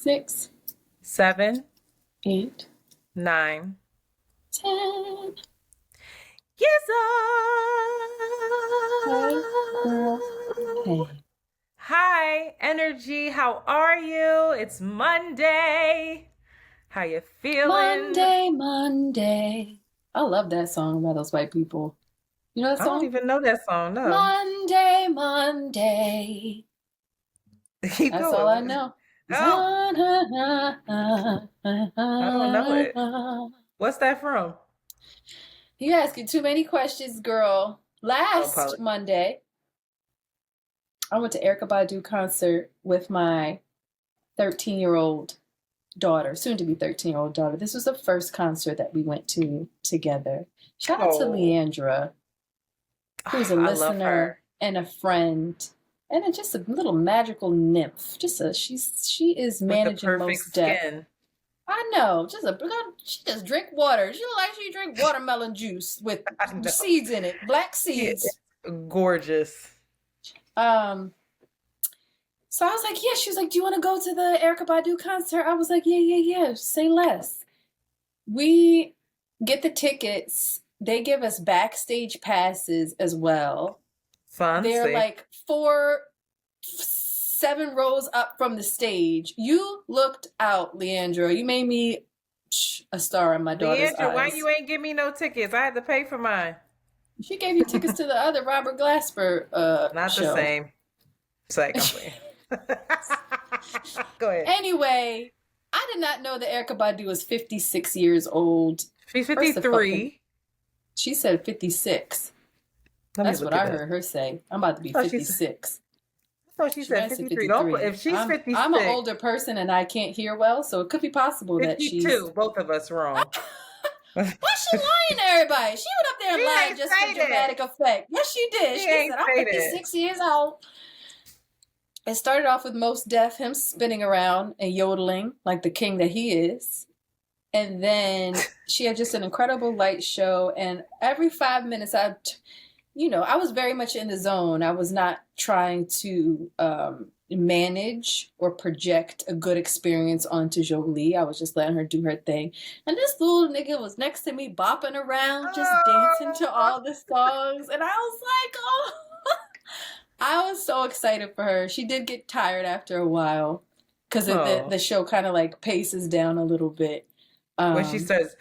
6, 7, 8, 9. 10. Yes, Hey, girl. Hey. Hi, energy. How are you? It's Monday. How you feeling? Monday, Monday. I love that song by those white people. You know that I don't song? even know that song. No. Monday, Monday. Keep That's all I going. know. Oh, I don't know it. What's that from? You asking too many questions, girl. Oh, Last apologies. Monday, I went to Erykah Badu concert with my 13-year-old daughter, soon to be 13-year-old daughter. This was the first concert that we went to together. Shout out to Oh, Leandra, who's a I love listener her and a friend just a little magical nymph. She is with the managing perfect most deaf. skin. I know, she just drink water. She look like she drink watermelon juice with I know. seeds in it, black Yeah, seeds. it's gorgeous. Um, so I was like, yeah. She was like, do you want to go to the Erykah Badu concert? I was like, yeah. Say less. We get the tickets. They give us backstage passes as well. They're Fancy. like 7 rows up from the stage. You looked out, Leandra. You made me a star in my daughter's Leandra, why eyes. you ain't give me no tickets? I had to pay for mine. She gave you tickets to the other Robert Glasper Not the show. same. Psych, I'm playing. Go ahead. Anyway, I did not know that Erykah Badu was 56 years old. She's First of fucking, 53. she said 56. Let me That's what look it I up. heard her say. I'm about to be I thought she said, 56. I thought she She said might say 53. Don't put, 53. if she's I'm an 56, older person and I can't hear well, so it could be possible that she's. 52, both of us wrong. Why's she lying to everybody? She went up there She and lied ain't just for say that. dramatic effect. Yes, she did. She She ain't said, I'm say that. 56 years old. It started off with Most Def, him spinning around and yodeling like the king that he is. And then she had just an incredible light show. And every 5 minutes, I was very much in the zone. I was not trying to manage or project a good experience onto Jolie. I was just letting her do her thing. And this little nigga was next to me bopping around, just dancing to Oh, all the songs. And I was like, oh, I was so excited for her. She did get tired after a while because the oh. show kind of like paces down a little bit. When she Um, starts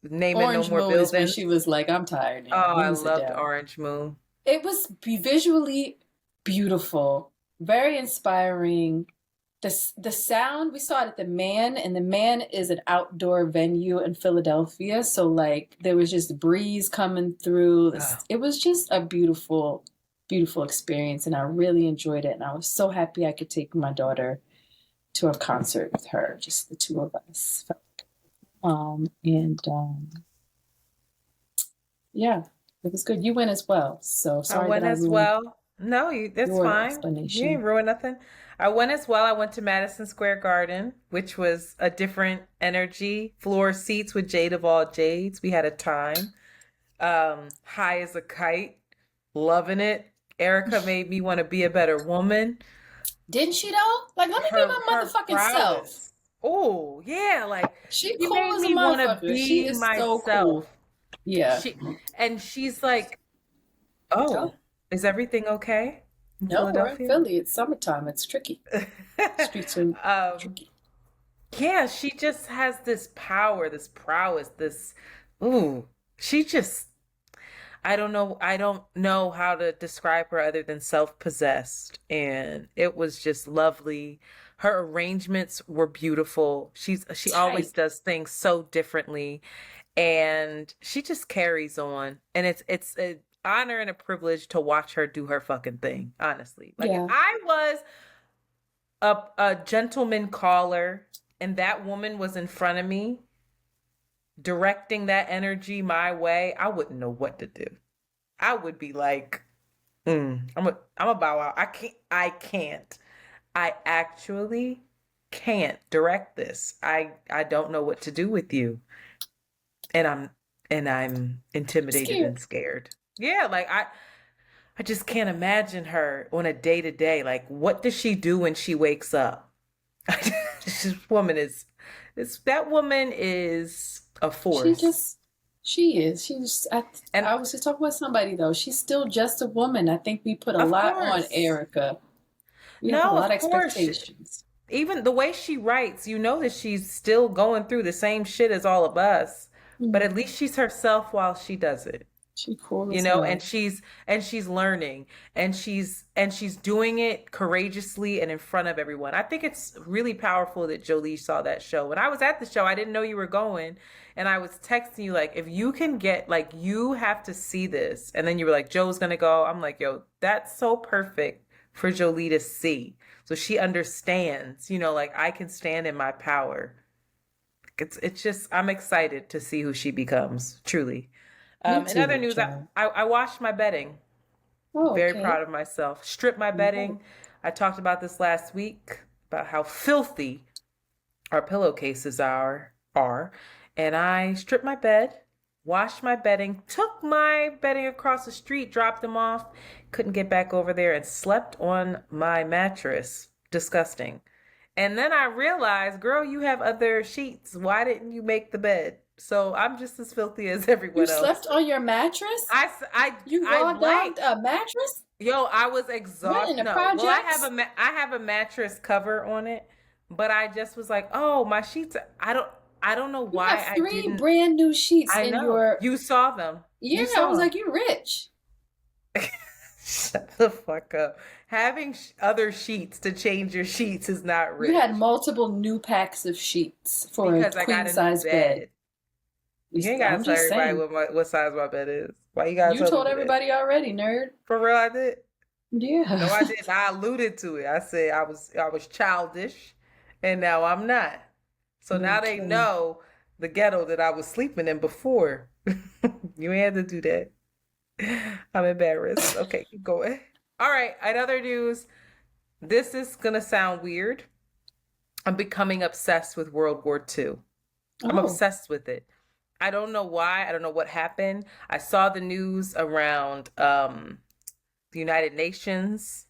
naming no Orange more Moon is when she buildings. was like, I'm tired Oh, now. You I can sit loved down. Orange Moon. It was visually beautiful, very inspiring. The sound, we saw it at the Man, and the Man is an outdoor venue in Philadelphia. So like there was just breeze coming through. Oh, It was just a beautiful, beautiful experience, and I really enjoyed it. And I was so happy I could take my daughter to a concert with her, just the two of us. And yeah, it was good. You went as well. So I sorry that went I as ruined well. No, that's your fine. You ain't explanation. ruined nothing. I went as well. I went to Madison Square Garden, which was a different energy. Floor seats with Jade of all Jades. We had a time. High as a kite. Loving it. Erica made me want to be a better woman. Didn't she though? Like, let me be my Her motherfucking self. prowess. Oh, yeah, like She she cool made as a me want to motherfucker. She be is so cool. myself. Yeah. She and she's like, Oh, "Oh, is everything okay in no, we're in Philadelphia?" Philly. It's summertime. It's tricky. Streets are um, tricky. yeah, she just has this power, this prowess, this ooh, she just I don't know how to describe her other than self-possessed. And it was just lovely. Her arrangements were beautiful. She always Tight. does things so differently. And she just carries on. And it's an honor and a privilege to watch her do her fucking thing, honestly. Like if Yeah. I was a gentleman caller and that woman was in front of me directing that energy my way, I wouldn't know what to do. I would be like, I'm a bow out. I can't. I actually can't direct this. I don't know what to do with you. And I'm intimidated Scared. and scared. Yeah, like I just can't imagine her on a day to day. Like what does she do when she wakes up? This woman is that woman is a She force. just, she is. She's, And I was just talking with somebody though. She's still just a woman. I think we put a of lot on course. Erica. We have a No, lot of of course. expectations. Even the way she writes, you know that she's still going through the same shit as all of us, but at Mhm. least she's herself while she does it. She cool You as know, hell. and she's learning and she's doing it courageously and in front of everyone. I think it's really powerful that Jolie saw that show. When I was at the show, I didn't know you were going, and I was texting you like, if you can get, like, you have to see this. And then you were like, Joe's gonna go. I'm like, yo, that's so perfect for Jolie to see, so she understands, you know, like, I can stand in my power. It's just, I'm excited to see who she becomes, truly. Me In other too, news, child. I washed my bedding. Oh, Very okay. proud of myself. Stripped my Right. bedding. I talked about this last week about how filthy our pillowcases are. And I stripped my bed, washed my bedding, took my bedding across the street, dropped them off, couldn't get back over there, and slept on my mattress. Disgusting. And then I realized, girl, you have other sheets. Why didn't you make the bed? So I'm just as filthy as You everyone else. slept on your mattress? I, s- You I raw like, dogged a mattress? yo, I was What in exhausted. the No, well, projects? I have a mattress cover on it, but I just was like, oh, my sheets. I don't know You why have I three didn't. brand new sheets I in know your. you saw them. Yeah, You I was saw like, you rich. them. Shut the fuck up. Having other sheets to change your sheets is not You had rich multiple new packs of sheets for a because I got queen a new size bed. bed. You ain't gotta I'm tell just everybody saying. what size my bed is. Why you gotta You tell told them that? everybody already, nerd. For real, I did. Yeah. No, I didn't. I alluded to it. I said I was childish, and now I'm not. So now they Okay. know the ghetto that I was sleeping in before. You ain't had to do that. I'm embarrassed. Okay, keep going. All right, in other news, this is gonna sound weird. I'm becoming obsessed with World War II. I'm Oh, obsessed with it. I don't know why. I don't know what happened. I saw the news around the United Nations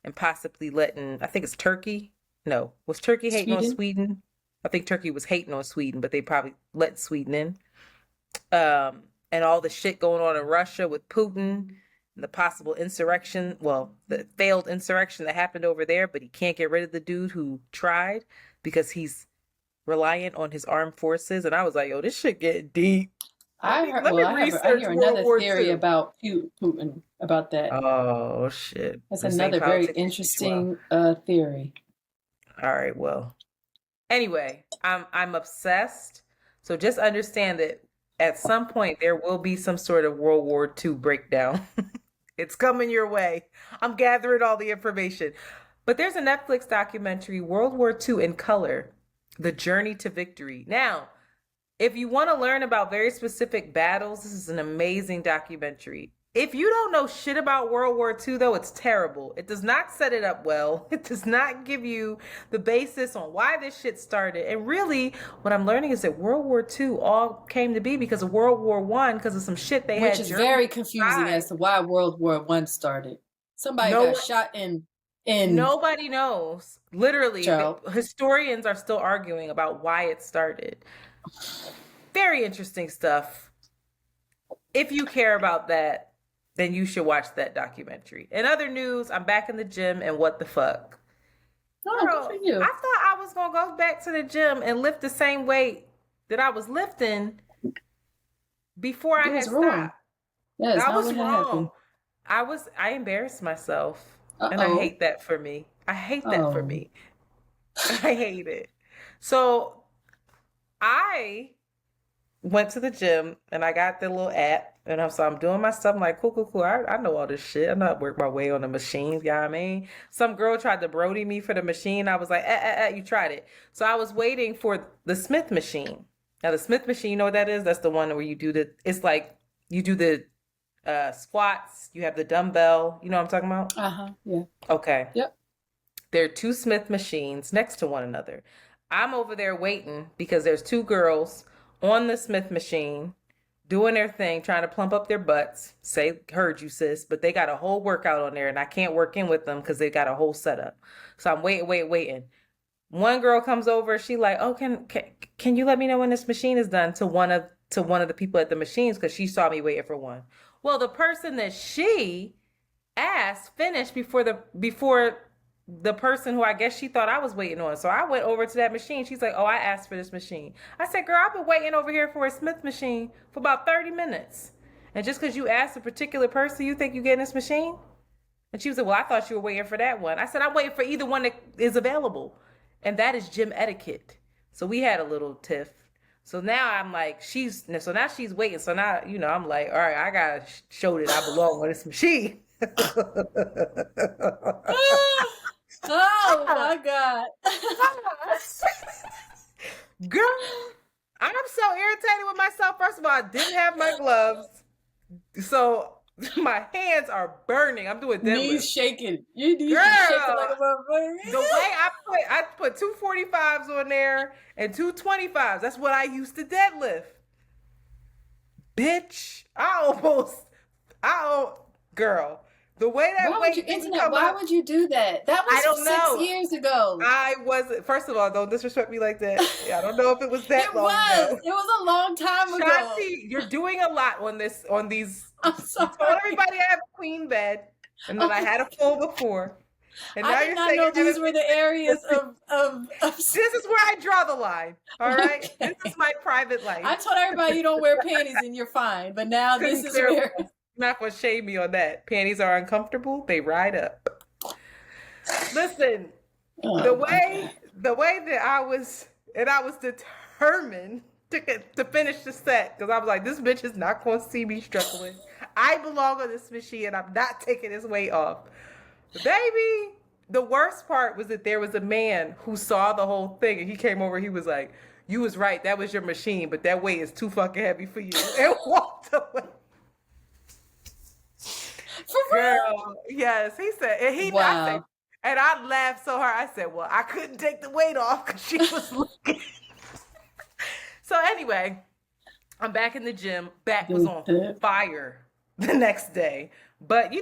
and possibly letting, I think it's Turkey. No, was Turkey hating on Sweden. Sweden? I think Turkey was hating on Sweden, but they probably let Sweden in. And all the shit going on in Russia with Putin and the possible insurrection, well, the failed insurrection that happened over there, but he can't get rid of the dude who tried because he's reliant on his armed forces. And I was like, yo, this shit getting deep. I heard. Let Well, me I research hear World another War theory II. about Putin about that. Oh shit. That's This ain't another very politics as usual. interesting theory. All right, well. Anyway, I'm obsessed. So just understand that at some point there will be some sort of World War II breakdown. It's coming your way. I'm gathering all the information. But there's a Netflix documentary, World War II in Color, The Journey to Victory. Now, if you want to learn about very specific battles, this is an amazing documentary. If you don't know shit about World War II, though, it's terrible. It does not set it up well. It does not give you the basis on why this shit started. And really, what I'm learning is that World War II all came to be because of World War One, because of some shit they Which had is Germany very confusing inside. as to why World War One started. Somebody No got one, shot in nobody knows. Literally, the child. historians are still arguing about why it started. Very interesting stuff. If you care about that, then you should watch that documentary. In other news, I'm back in the gym and what the fuck? Oh, good for Girl, you. I thought I was gonna go back to the gym and lift the same weight that I was lifting before I You was had wrong. stopped. That is I not was what had happened. wrong. I embarrassed myself. And I Uh-oh. hate that for me. I hate that for Oh. me. I hate it. So I went to the gym and I got the little app and I'm doing my stuff. I'm like, cool, cool, cool. I know all this shit. I'm not work my way on the machines, you know what I mean? Some girl tried to Brody me for the machine. I was like, you tried it. So I was waiting for the Smith machine. Now the Smith machine, you know what that is? That's the one where it's like you do the squats, you have the dumbbell, you know what I'm talking about? Uh-huh. Yeah. Okay. Yep. There are two Smith machines next to one another. I'm over there waiting because there's two girls on the Smith machine doing their thing, trying to plump up their butts. Say, heard you, sis, but they got a whole workout on there and I can't work in with them because they got a whole setup. So I'm waiting. One girl comes over, she like, oh, can you let me know when this machine is done to one of the people at the machines because she saw me waiting for one. Well, the person that she asked finished before the person who I guess she thought I was waiting on. So I went over to that machine. She's like, oh, I asked for this machine. I said, girl, I've been waiting over here for a Smith machine for about 30 minutes. And just because you asked a particular person, you think you getting this machine? And she was like, well, I thought you were waiting for that one. I said, I'm waiting for either one that is available. And that is gym etiquette. So we had a little tiff. So now I'm like, so now she's waiting. So now, I'm like, all right, I got to show that I belong on this machine. Oh my God. Girl, I'm so irritated with myself. First of all, I didn't have my gloves. So my hands are burning. I'm doing deadlifts. Knees shaking. Your knees shaking like a motherfucker. The way I put 245s on there and 225s. That's what I used to deadlift. Bitch, girl. The way that why would you do that? That was I don't know. 6 years ago. I wasn't. First of all, don't disrespect me like that. I don't know if it was that long ago. It was a long time ago. Shanti, you're doing a lot on these. I'm sorry. You told everybody I have a queen bed, and then I had a full before. And now I did not know these were the areas of. This is where I draw the line. All right, Okay. This is my private life. I told everybody you don't wear panties and you're fine, but now this is where. Not gonna shame me on that. Panties are uncomfortable. They ride up. Listen, the way that I was determined to finish the set because I was like, this bitch is not gonna see me struggling. I belong on this machine and I'm not taking this weight off. Baby, the worst part was that there was a man who saw the whole thing and he came over. He was like, you was right. That was your machine, but that weight is too fucking heavy for you. And walked away. Girl, yes, he said, and wow. and I laughed so hard. I said, well, I couldn't take the weight off because she was looking. So anyway, I'm back in the gym. Back was on fire the next day. But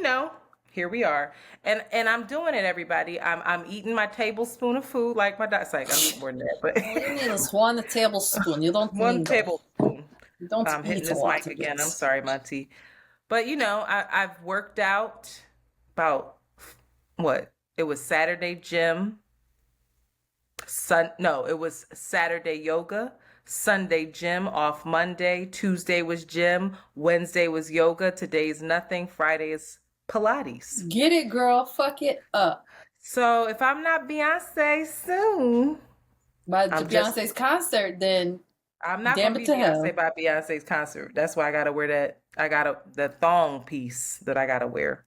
here we are. And I'm doing it, everybody. I'm eating my tablespoon of food like my doc's like, I'm eating more than that. But you need is one tablespoon. You don't one need tablespoon. You don't I'm hitting this mic again. I'm sorry, Monty. But I've worked out about it was Saturday gym. It was Saturday yoga, Sunday gym, off Monday, Tuesday was gym, Wednesday was yoga, today's nothing, Friday is Pilates. Get it, girl. Fuck it up. So if I'm not Beyonce soon, by Beyonce's concert, then I'm not gonna be Beyonce by Beyonce's concert. That's why I gotta wear that. The thong piece that I gotta wear.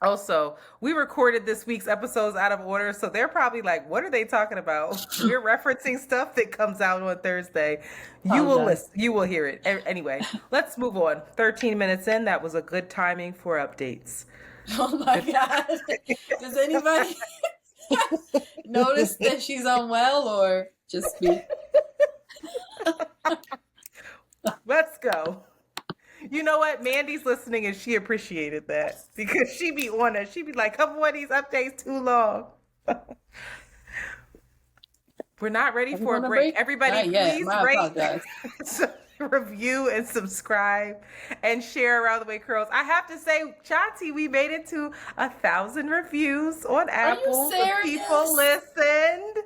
Also, we recorded this week's episodes out of order, so they're probably like, what are they talking about? We're referencing stuff that comes out on Thursday. You will listen. You will hear it. Anyway, let's move on. 13 minutes in, that was a good timing for updates. Oh my God. Does anybody notice that she's unwell or just me? Let's go. You know what? Mandy's listening and she appreciated that because she be on it. She be like, come on, these updates too long. We're not ready for a break. Everybody, please rate, review, and subscribe and share around the way curls. I have to say, Shanti, we made it to 1,000 reviews on Apple. People listened.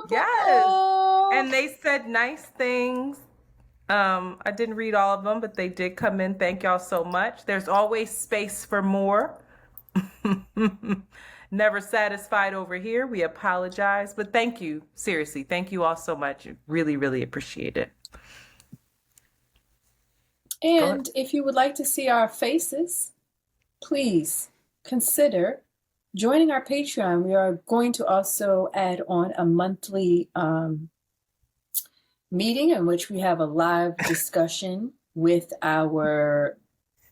Yes. And they said nice things. I didn't read all of them, but they did come in. Thank y'all so much. There's always space for more. Never satisfied over here. We apologize, but thank you. Seriously, thank you all so much. Really, really appreciate it. And if you would like to see our faces, please consider joining our Patreon. We are going to also add on a monthly meeting in which we have a live discussion with our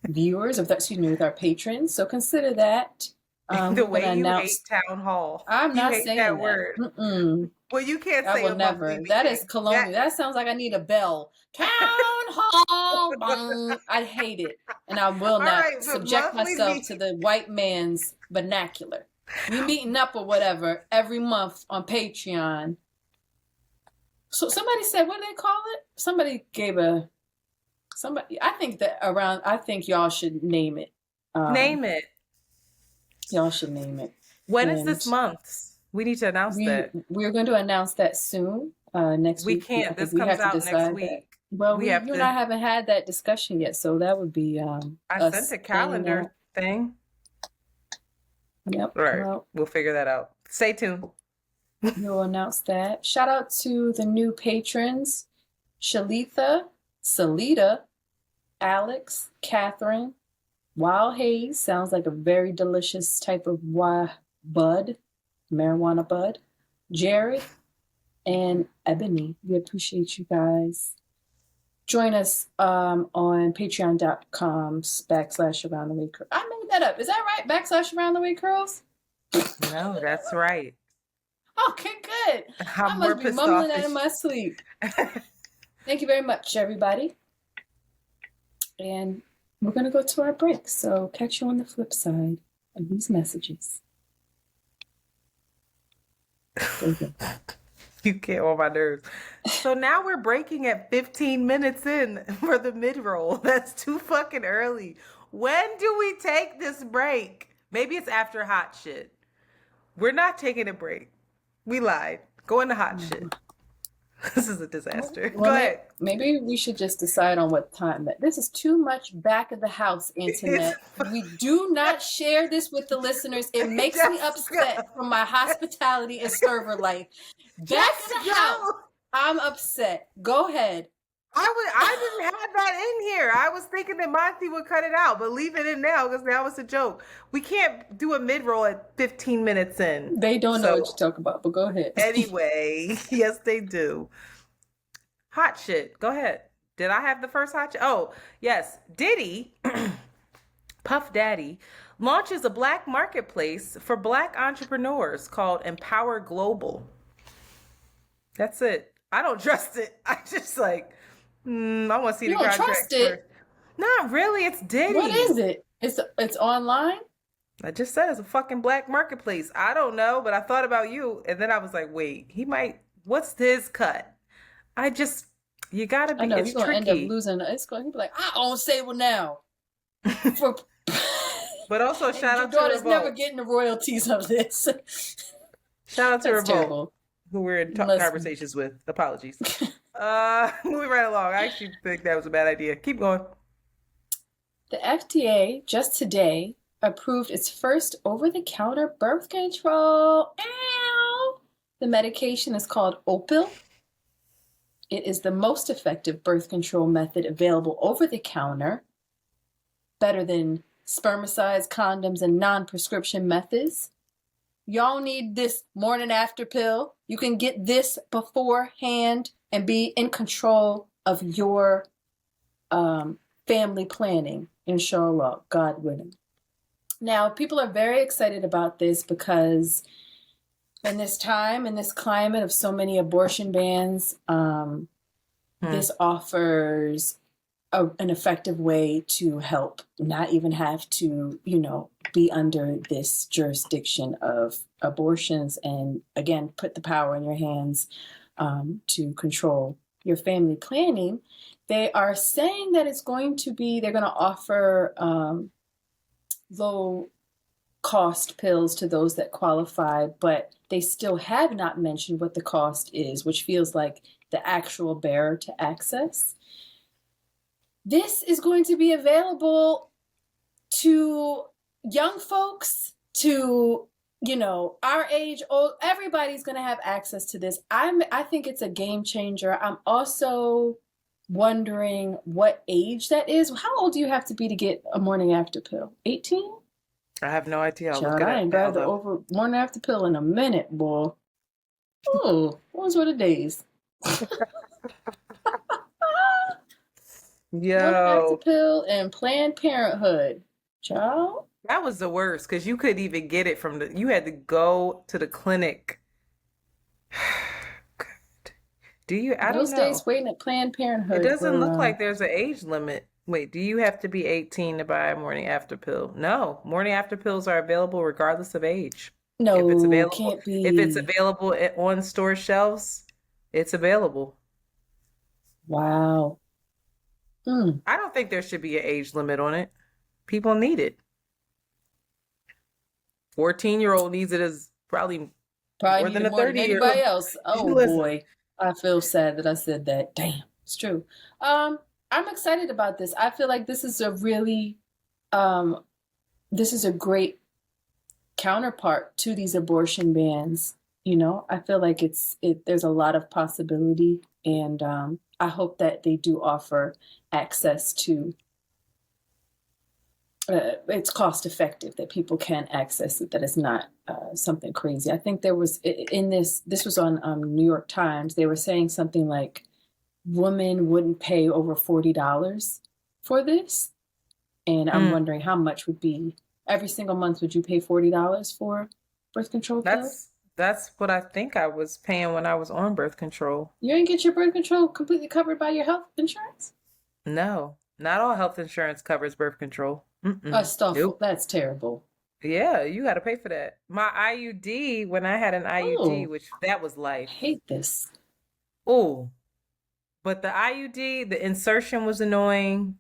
viewers, with our patrons. So consider that. The way you hate town hall. I'm not saying that word. Well, you can't say I will never. That is colonial. That sounds like I need a bell. Town hall. I hate it. And I will not subject myself to the white man's vernacular. We meeting up or whatever every month on Patreon. So somebody said, what do they call it? Somebody gave somebody. I think y'all should name it. Name it. Y'all should name it. When is this month? We need to announce that. We're going to announce that soon. Next We week. can't. This comes out next week. That. Well, you and I haven't had that discussion yet, so that would be. I sent a calendar thing. Yep. Right. Well, we'll figure that out. Stay tuned. You'll announce that. Shout out to the new patrons: Shalitha, Salita, Alex, Catherine, Wild Haze. Sounds like a very delicious type of bud, marijuana bud. Jared and Ebony. We appreciate you guys. Join us on patreon.com/Around the Way Curls. I made that up. Is that right? /Around the Way Curls? No, that's right. Okay, good. I must be mumbling that in my sleep. Thank you very much, everybody. And we're going to go to our break. So catch you on the flip side of these messages. You get on my nerves. So now we're breaking at 15 minutes in for the mid-roll. That's too fucking early. When do we take this break? Maybe it's after hot shit. We're not taking a break. We lied. Go into hot shit. This is a disaster. Well, go ahead. Maybe we should just decide on what time. This is too much back of the house, Antoinette. We do not share this with the listeners. It makes me upset from my hospitality and server life. Back of the house, I'm upset. Go ahead. I didn't have that in here. I was thinking that Monty would cut it out, but leave it in now because now it's a joke. We can't do a mid-roll at 15 minutes in. They don't know what you talk about, but go ahead. Anyway, yes, they do. Hot shit. Go ahead. Did I have the first hot shit? Oh, yes. Diddy, Puff Daddy, launches a black marketplace for black entrepreneurs called Empower Global. That's it. I don't trust it. I just I want to see the contract trust it? first. Not really. It's Diddy. What is it? It's online? I just said it's a fucking black marketplace. I don't know, but I thought about you, and then I was like, wait, he might. What's his cut? You gotta be. I know it's you're gonna tricky. end up losing. It's going to be like, I own Sable now. But also shout out to your daughter's Revolt. never getting the royalties of this. Shout out to Revolt, terrible. who we're in conversations with. Apologies. Moving right along. I actually think that was a bad idea. Keep going. The FDA just today approved its first over-the-counter birth control. Ow! The medication is called Opil. It is the most effective birth control method available over the counter, better than spermicides, condoms, and non-prescription methods. Y'all need this morning after pill. You can get this beforehand and be in control of your family planning, inshallah, God willing. Now, people are very excited about this because in this time, in this climate of so many abortion bans, this offers an effective way to help not even have to, be under this jurisdiction of abortions and, again, put the power in your hands to control your family planning. They are saying that they're going to offer low cost pills to those that qualify, but they still have not mentioned what the cost is, which feels like the actual barrier to access. This is going to be available to young folks, to, our age, old. Everybody's going to have access to this. I think it's a game changer. I'm also wondering what age that is. How old do you have to be to get a morning after pill? 18? I have no idea. I ain't grabbed the morning after pill in a minute, boy. Oh, those were the days. Yo. Morning after pill and Planned Parenthood. Child. That was the worst because you couldn't even get it you had to go to the clinic. Do you? I don't know. Those days waiting at Planned Parenthood. It doesn't look like there's an age limit. Wait, do you have to be 18 to buy a morning after pill? No, morning after pills are available regardless of age. If it's No, available, can't if it's be. available on store shelves, it's available. Wow. Mm. I don't think there should be an age limit on it. People need it. 14-year-old needs it as probably Probably more need than it a more than 30-year-old. anybody else. Oh Listen. boy. I feel sad that I said that. Damn, it's true. I'm excited about this. I feel like this is a really um this is a great counterpart to these abortion bans. You know, I feel like there's a lot of possibility, and I hope that they do offer access to it's cost effective, that people can access it, that it's not something crazy. I think there was in this was on New York Times. They were saying something like women wouldn't pay over $40 for this, and I'm Mm, wondering how much would be every single month. Would you pay $40 for birth control pill? that's what I think I was paying when I was on birth control. You didn't get your birth control completely covered by your health insurance? No, not all health insurance covers birth control. Mm-mm. Stuff Nope. that's terrible. Yeah, you got to pay for that. My IUD, when I had an IUD, Oh, which that was I life. hate this. Oh, but the IUD, the insertion was annoying,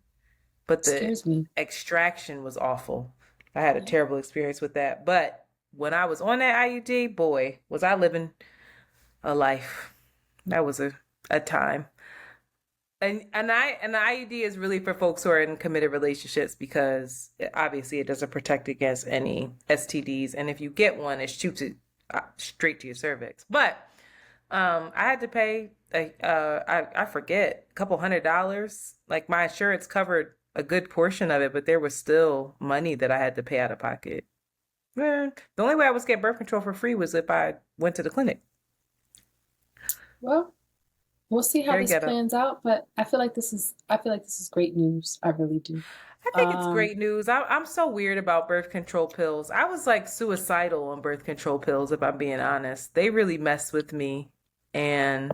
but the Scares me. extraction was awful. I had a terrible experience with that. But when I was on that IUD, boy, was I living a life. That was a time. And the IUD is really for folks who are in committed relationships because obviously it doesn't protect against any STDs, and if you get one, it shoots it straight to your cervix. But I had to pay I forget a couple $100. Like my insurance covered a good portion of it, but there was still money that I had to pay out of pocket. The only way I was getting birth control for free was if I went to the clinic. Well, we'll see how Very this ghetto. plans out, but I feel like this is great news. I really do. I think it's Um, great news. I'm so weird about birth control pills. I was like suicidal on birth control pills, if I'm being honest. They really messed with me. And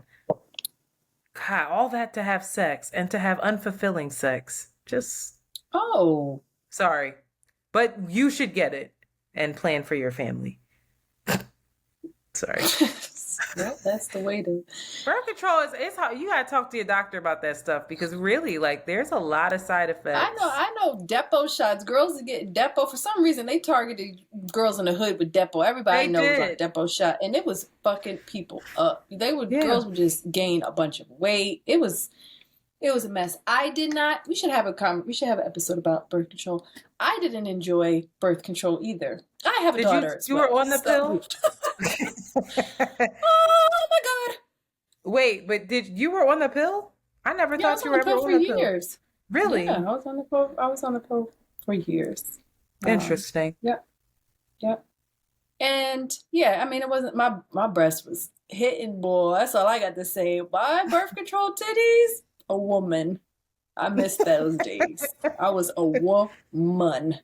God, all that to have sex and to have unfulfilling sex. Just oh, sorry. But you should get it and plan for your family. Sorry. well, that's the way to. Birth control is how you gotta talk to your doctor about that stuff because really, like, there's a lot of side effects. I know Depo shots. Girls that get Depo for some reason they targeted girls in the hood with Depo. Everybody They knows a did. Depo shot, and it was fucking people up. Yeah. Girls would just gain a bunch of weight. It was a mess. I did not. We should have an episode about birth control. I didn't enjoy birth control either. I have a Did daughter as you were well. on the pill? Oh my god! Wait, but did you were on the pill? I never Yeah, I was thought you on were the ever pill for on the pill. years. Yeah, Really? I was on the pill for years. Interesting. Yep, yep. And yeah, I mean, it wasn't my breast was hitting, boy. That's all I got to say. My birth control titties, a woman. I missed those days. I was a woman.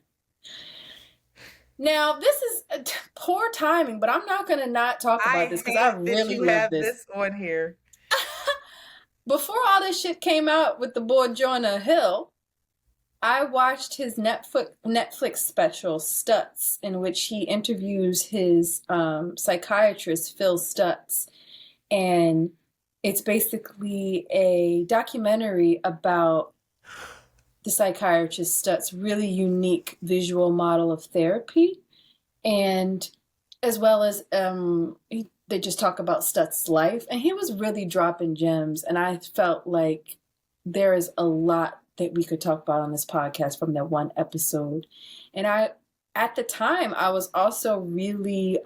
Now, this is poor timing, but I'm not going to not talk I about this because I hate that really you love have this. this on here. Before all this shit came out with the boy Jonah Hill, I watched his Netflix special, Stutz, in which he interviews his psychiatrist, Phil Stutz. And it's basically a documentary about the psychiatrist Stutz' really unique visual model of therapy. And as well as they just talk about Stutz' life. And he was really dropping gems. And I felt like there is a lot that we could talk about on this podcast from that one episode. And at the time, I was also really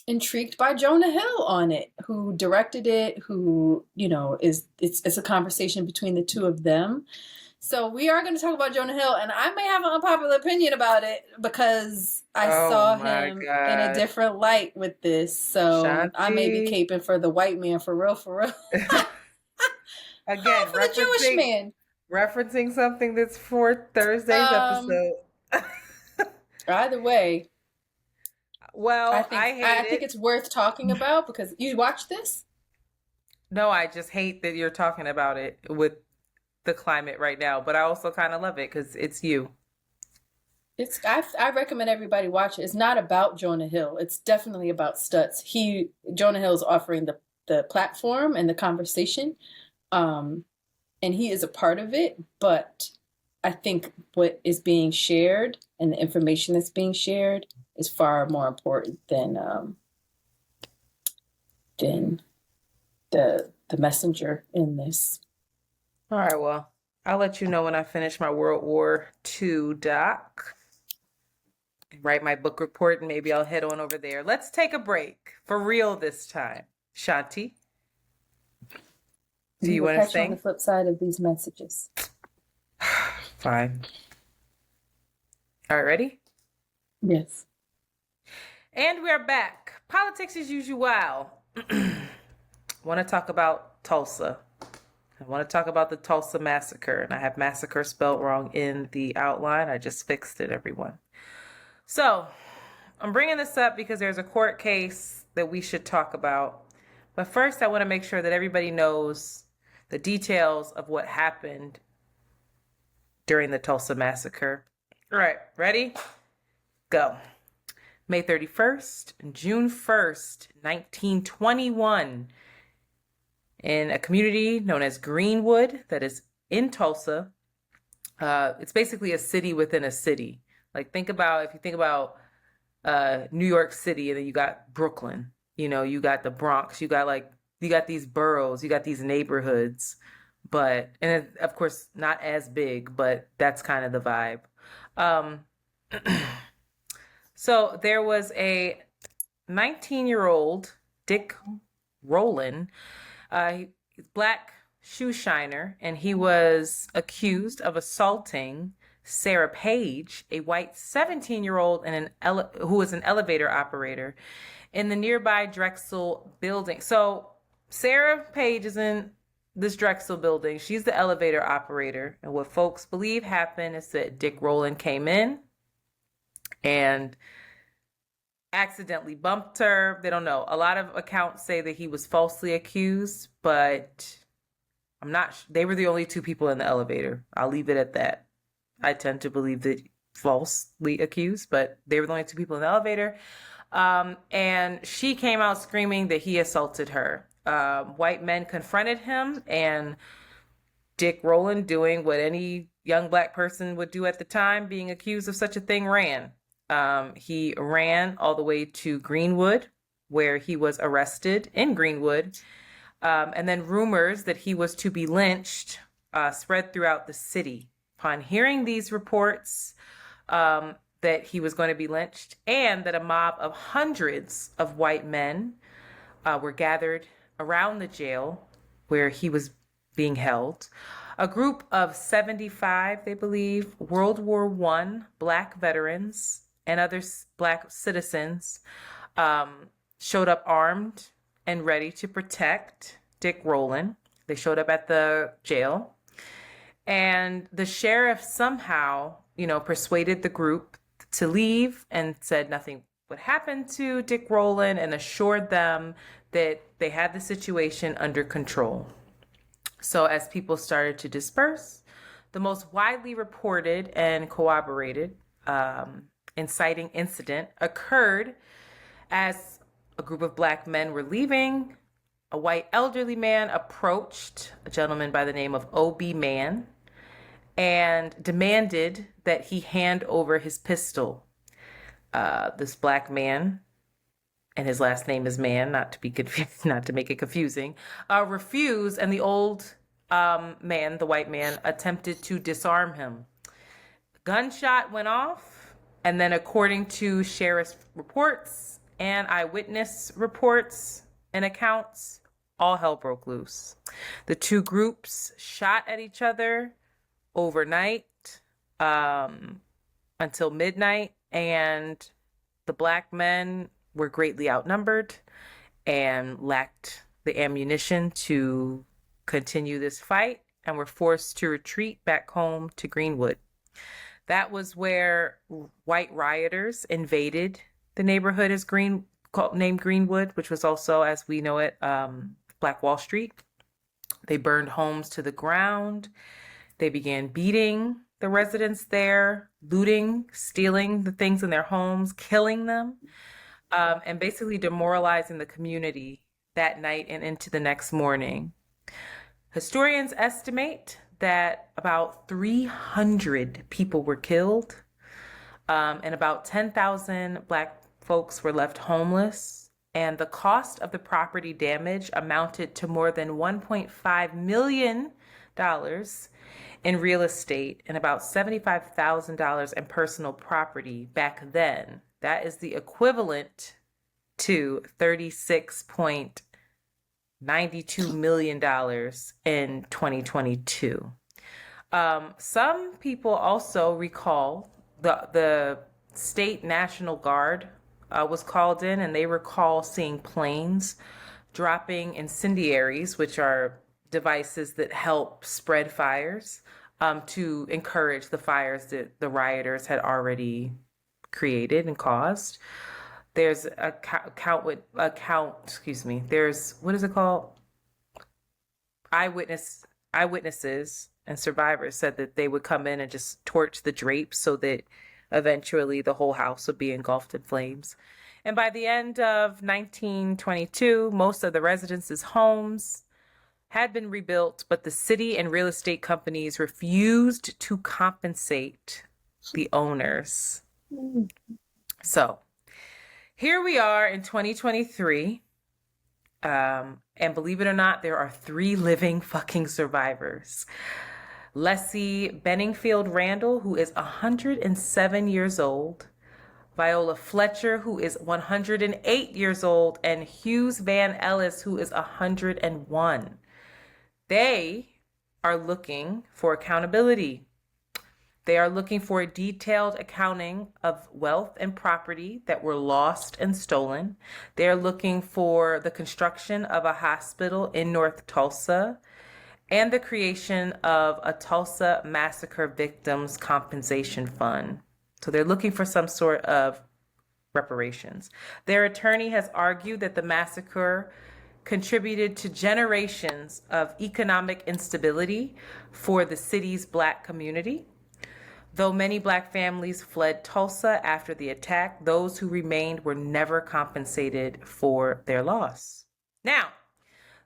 intrigued by Jonah Hill on it, who directed it, who, you know, it's a conversation between the two of them. So we are going to talk about Jonah Hill, and I may have an unpopular opinion about it because I Oh saw my him in a God. different light with this. So I may be Shanti. caping for the white man for real, for real. Again, For the Jewish man. referencing something that's for Thursday's Um, episode. Either way, Well, I hate I think it. it's worth talking about because you watch this. No, I just hate that you're talking about it with the climate right now, but I also kind of love it because it's you. I recommend everybody watch it. It's not about Jonah Hill. It's definitely about Stutz. Jonah Hill is offering the platform and the conversation, um, and he is a part of it. But I think what is being shared and the information that's being shared is far more important than the messenger in this. All right, well, I'll let you know when I finish my World War II doc, write my book report, and maybe I'll head on over there. Let's take a break for real this time. Shanti, do We you will want to catch you on the sing? flip side of these messages. Fine. All right, ready? Yes. And we are back. Politics as usual. Want to talk about Tulsa. I want to talk about the Tulsa Massacre. And I have massacre spelled wrong in the outline. I just fixed it, everyone. So I'm bringing this up because there's a court case that we should talk about. But first, I want to make sure that everybody knows the details of what happened during the Tulsa Massacre. All right, ready? Go. May 31st and June 1st, 1921, in a community known as Greenwood that is in Tulsa. It's basically a city within a city. Like if you think about New York City, and then you got Brooklyn, you got the Bronx, you got these boroughs, you got these neighborhoods, and of course not as big, but that's kind of the vibe. So there was a 19-year-old Dick Rowland, he's black shoe shiner, and he was accused of assaulting Sarah Page, a white 17-year-old who was an elevator operator in the nearby Drexel building. So Sarah Page is in this Drexel building. She's the elevator operator. And what folks believe happened is that Dick Rowland came in and accidentally bumped her. They don't know. A lot of accounts say that he was falsely accused, but I'm not. They were the only two people in the elevator. I'll leave it at that. I tend to believe that falsely accused, but they were the only two people in the elevator. And she came out screaming that he assaulted her. White men confronted him, and Dick Rowland, doing what any young black person would do at the time, being accused of such a thing, ran. He ran all the way to Greenwood, where he was arrested in Greenwood. And then rumors that he was to be lynched spread throughout the city. Upon hearing these reports that he was going to be lynched, and that a mob of hundreds of white men were gathered around the jail where he was being held, a group of 75, they believe, World War I black veterans and other black citizens showed up armed and ready to protect Dick Rowland. They showed up at the jail. And the sheriff somehow, persuaded the group to leave and said nothing would happen to Dick Rowland, and assured them that they had the situation under control. So as people started to disperse, the most widely reported and corroborated inciting incident occurred as a group of black men were leaving. A white elderly man approached a gentleman by the name of O.B. Mann and demanded that he hand over his pistol. This black man, and his last name is Mann, not to make it confusing, refused, and the old man, the white man, attempted to disarm him. Gunshot went off, and then according to sheriff's reports and eyewitness reports and accounts, all hell broke loose. The two groups shot at each other overnight until midnight, and the black men were greatly outnumbered and lacked the ammunition to continue this fight, and were forced to retreat back home to Greenwood. That was where white rioters invaded the neighborhood named Greenwood, which was also, as we know it, Black Wall Street. They burned homes to the ground. They began beating the residents there. looting, stealing the things in their homes, killing them, and basically demoralizing the community that night and into the next morning. Historians estimate that about 300 people were killed, and about 10,000 Black folks were left homeless. And the cost of the property damage amounted to more than $1.5 million in real estate and about $75,000 in personal property back then. That is the equivalent to $36.92 million in 2022. Some people also recall the state National Guard was called in, and they recall seeing planes dropping incendiaries, which are devices that help spread fires, to encourage the fires that the rioters had already created and caused. There's there's, what is it called? Eyewitnesses and survivors said that they would come in and just torch the drapes so that eventually the whole house would be engulfed in flames. And by the end of 1922, most of the residents' homes had been rebuilt, but the city and real estate companies refused to compensate the owners. So here we are in 2023. And believe it or not, there are 3 living fucking survivors. Leslie Benningfield Randall, who is 107 years old, Viola Fletcher, who is 108 years old, and Hughes Van Ellis, who is 101. They are looking for accountability. They are looking for a detailed accounting of wealth and property that were lost and stolen. They are looking for the construction of a hospital in North Tulsa and the creation of a Tulsa Massacre Victims Compensation Fund. So they're looking for some sort of reparations. Their attorney has argued that the massacre contributed to generations of economic instability for the city's Black community. Though many Black families fled Tulsa after the attack, those who remained were never compensated for their loss. Now,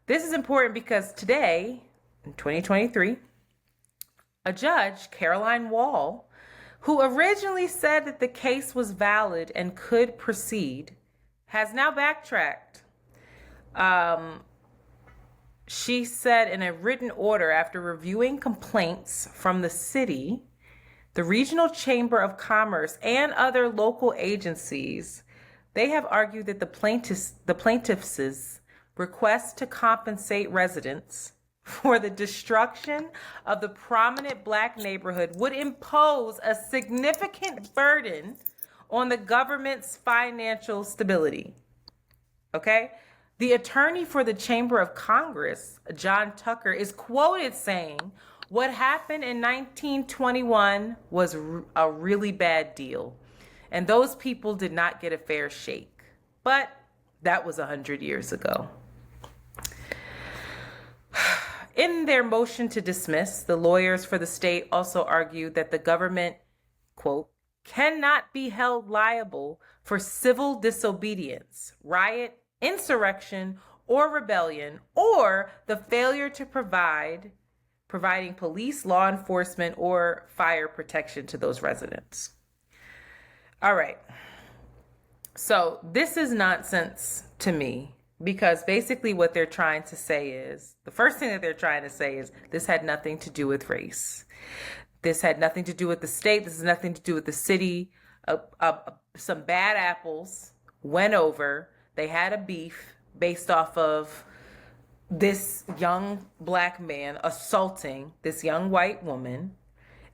this is important because today, in 2023, a judge, Caroline Wall, who originally said that the case was valid and could proceed, has now backtracked. She said in a written order, after reviewing complaints from the city, the Regional Chamber of Commerce, and other local agencies, they have argued that the plaintiffs' request to compensate residents for the destruction of the prominent Black neighborhood would impose a significant burden on the government's financial stability. Okay? The attorney for the Chamber of Congress, John Tucker, is quoted saying, "What happened in 1921 was a really bad deal, and those people did not get a fair shake. But that was 100 years ago." In their motion to dismiss, the lawyers for the state also argued that the government, quote, "cannot be held liable for civil disobedience, riot, insurrection, or rebellion, or the failure to providing police, law enforcement, or fire protection to those residents." All right. So this is nonsense to me, because basically what they're trying to say is, the first thing that they're trying to say is, this had nothing to do with race. This had nothing to do with the state. This has nothing to do with the city. Some bad apples went over. They had a beef based off of this young Black man assaulting this young white woman,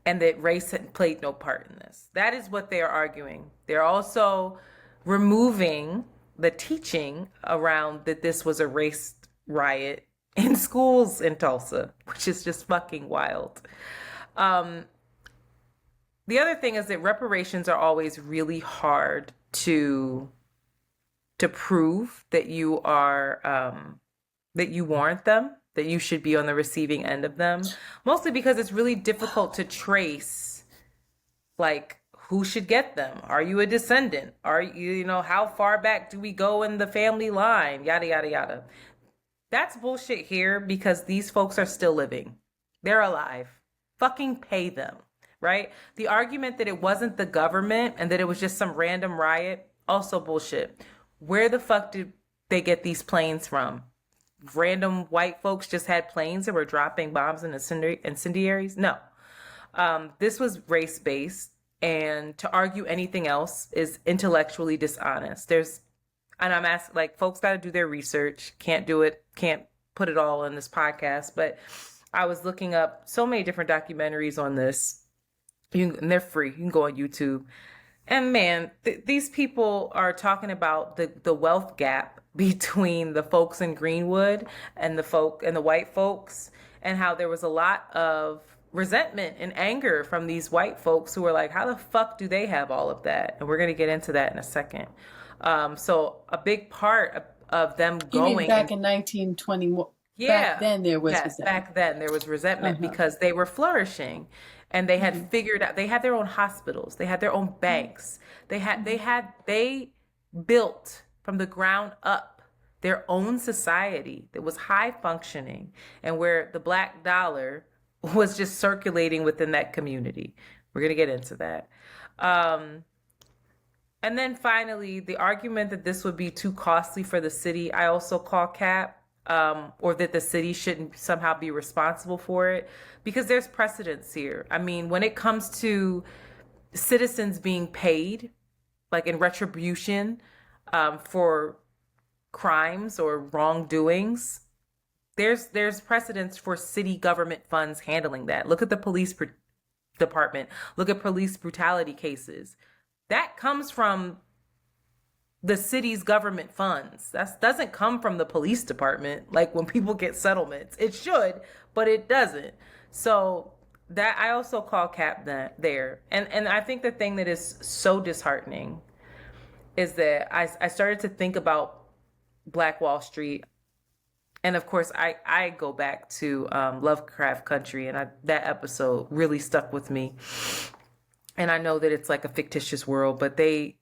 and that race had played no part in this. That is what they are arguing. They're also removing the teaching around that this was a race riot in schools in Tulsa, which is just fucking wild. The other thing is that reparations are always really hard to prove that you are that you warrant them, that you should be on the receiving end of them, mostly because it's really difficult to trace Like, who should get them? Are you a descendant? Are you, how far back do we go in the family line? Yada, yada, yada. That's bullshit here because these folks are still living. They're alive. Fucking pay them, right? The argument that it wasn't the government and that it was just some random riot, also bullshit. Where the fuck did they get these planes from? Random white folks just had planes that were dropping bombs and incendiaries? No. This was race based, and to argue anything else is intellectually dishonest. And I'm asking, like, folks got to do their research. Can't do it, can't put it all in this podcast. But I was looking up so many different documentaries on this, and they're free. You can go on YouTube. And man, these people are talking about the wealth gap between the folks in Greenwood and the white folks, and how there was a lot of resentment and anger from these white folks who were like, how the fuck do they have all of that? And we're going to get into that in a second. So a big part of them going, you mean back in 1920, yeah, back then there was resentment. Back then there was resentment because they were flourishing, and they had figured out, they had their own hospitals, they had their own banks, they built from the ground up their own society that was high functioning, and where the black dollar was just circulating within that community. We're going to get into that. And then finally, the argument that this would be too costly for the city, I also call cap, or that the city shouldn't somehow be responsible for it, because there's precedence here. I mean, when it comes to citizens being paid, like in retribution, for crimes or wrongdoings, there's precedence for city government funds handling that. Look at the police department. Look at police brutality cases. That comes from the city's government funds. That doesn't come from the police department. Like when people get settlements, it should, but it doesn't. So that I also call cap that there. And I think the thing that is so disheartening is that I started to think about Black Wall Street. And of course, I go back to Lovecraft Country, and that episode really stuck with me. And I know that it's like a fictitious world, but they